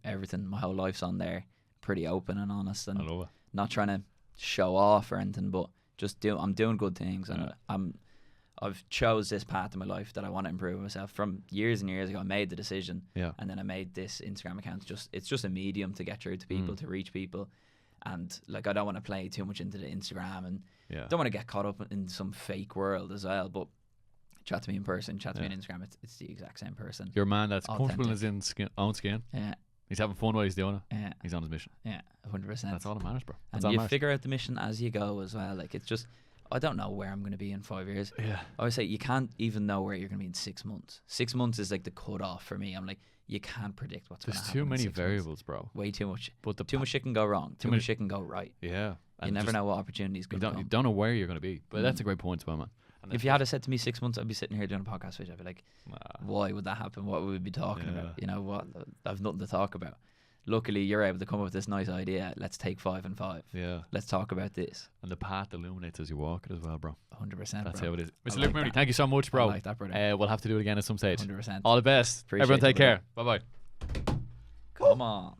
everything. My whole life's on there, pretty open and honest, and I love it. Not trying to show off or anything, but just I'm doing good things, and I've chose this path in my life that I want to improve myself. From years and years ago, I made the decision, and then I made this Instagram account. It's just a medium to get through to people, to reach people, and like I don't want to play too much into the Instagram, and don't want to get caught up in some fake world as well. But chat to me in person, chat to me on Instagram. It's the exact same person. Your man that's comfortable in his own skin. Yeah. He's having fun while he's doing it. Yeah. He's on his mission. Yeah, 100%. That's all that matters, bro. That's and you figure out the mission as you go as well. Like, it's just, I don't know where I'm going to be in 5 years. Yeah. I always say you can't even know where you're going to be in 6 months. 6 months is like the cutoff for me. I'm like, you can't predict what's going to happen. There's too many variables, bro. Way too much. But too much shit can go wrong. Too much shit can go right. Yeah. You never know what opportunities could come. You don't know where you're going to be. But that's a great point as well, man. If you had said to me 6 months, I'd be sitting here doing a podcast with you. I'd be like, why would that happen? What would we be talking about? You know what? I've nothing to talk about. Luckily, you're able to come up with this nice idea. Let's take 5 and 5. Yeah. Let's talk about this. And the path illuminates as you walk it as well, bro. 100%. That's how it is. Mr. Luke Mooney, thank you so much, bro. I like that, brother. We'll have to do it again at some stage. 100%. All the best. Everyone take care. Bye-bye. Come on.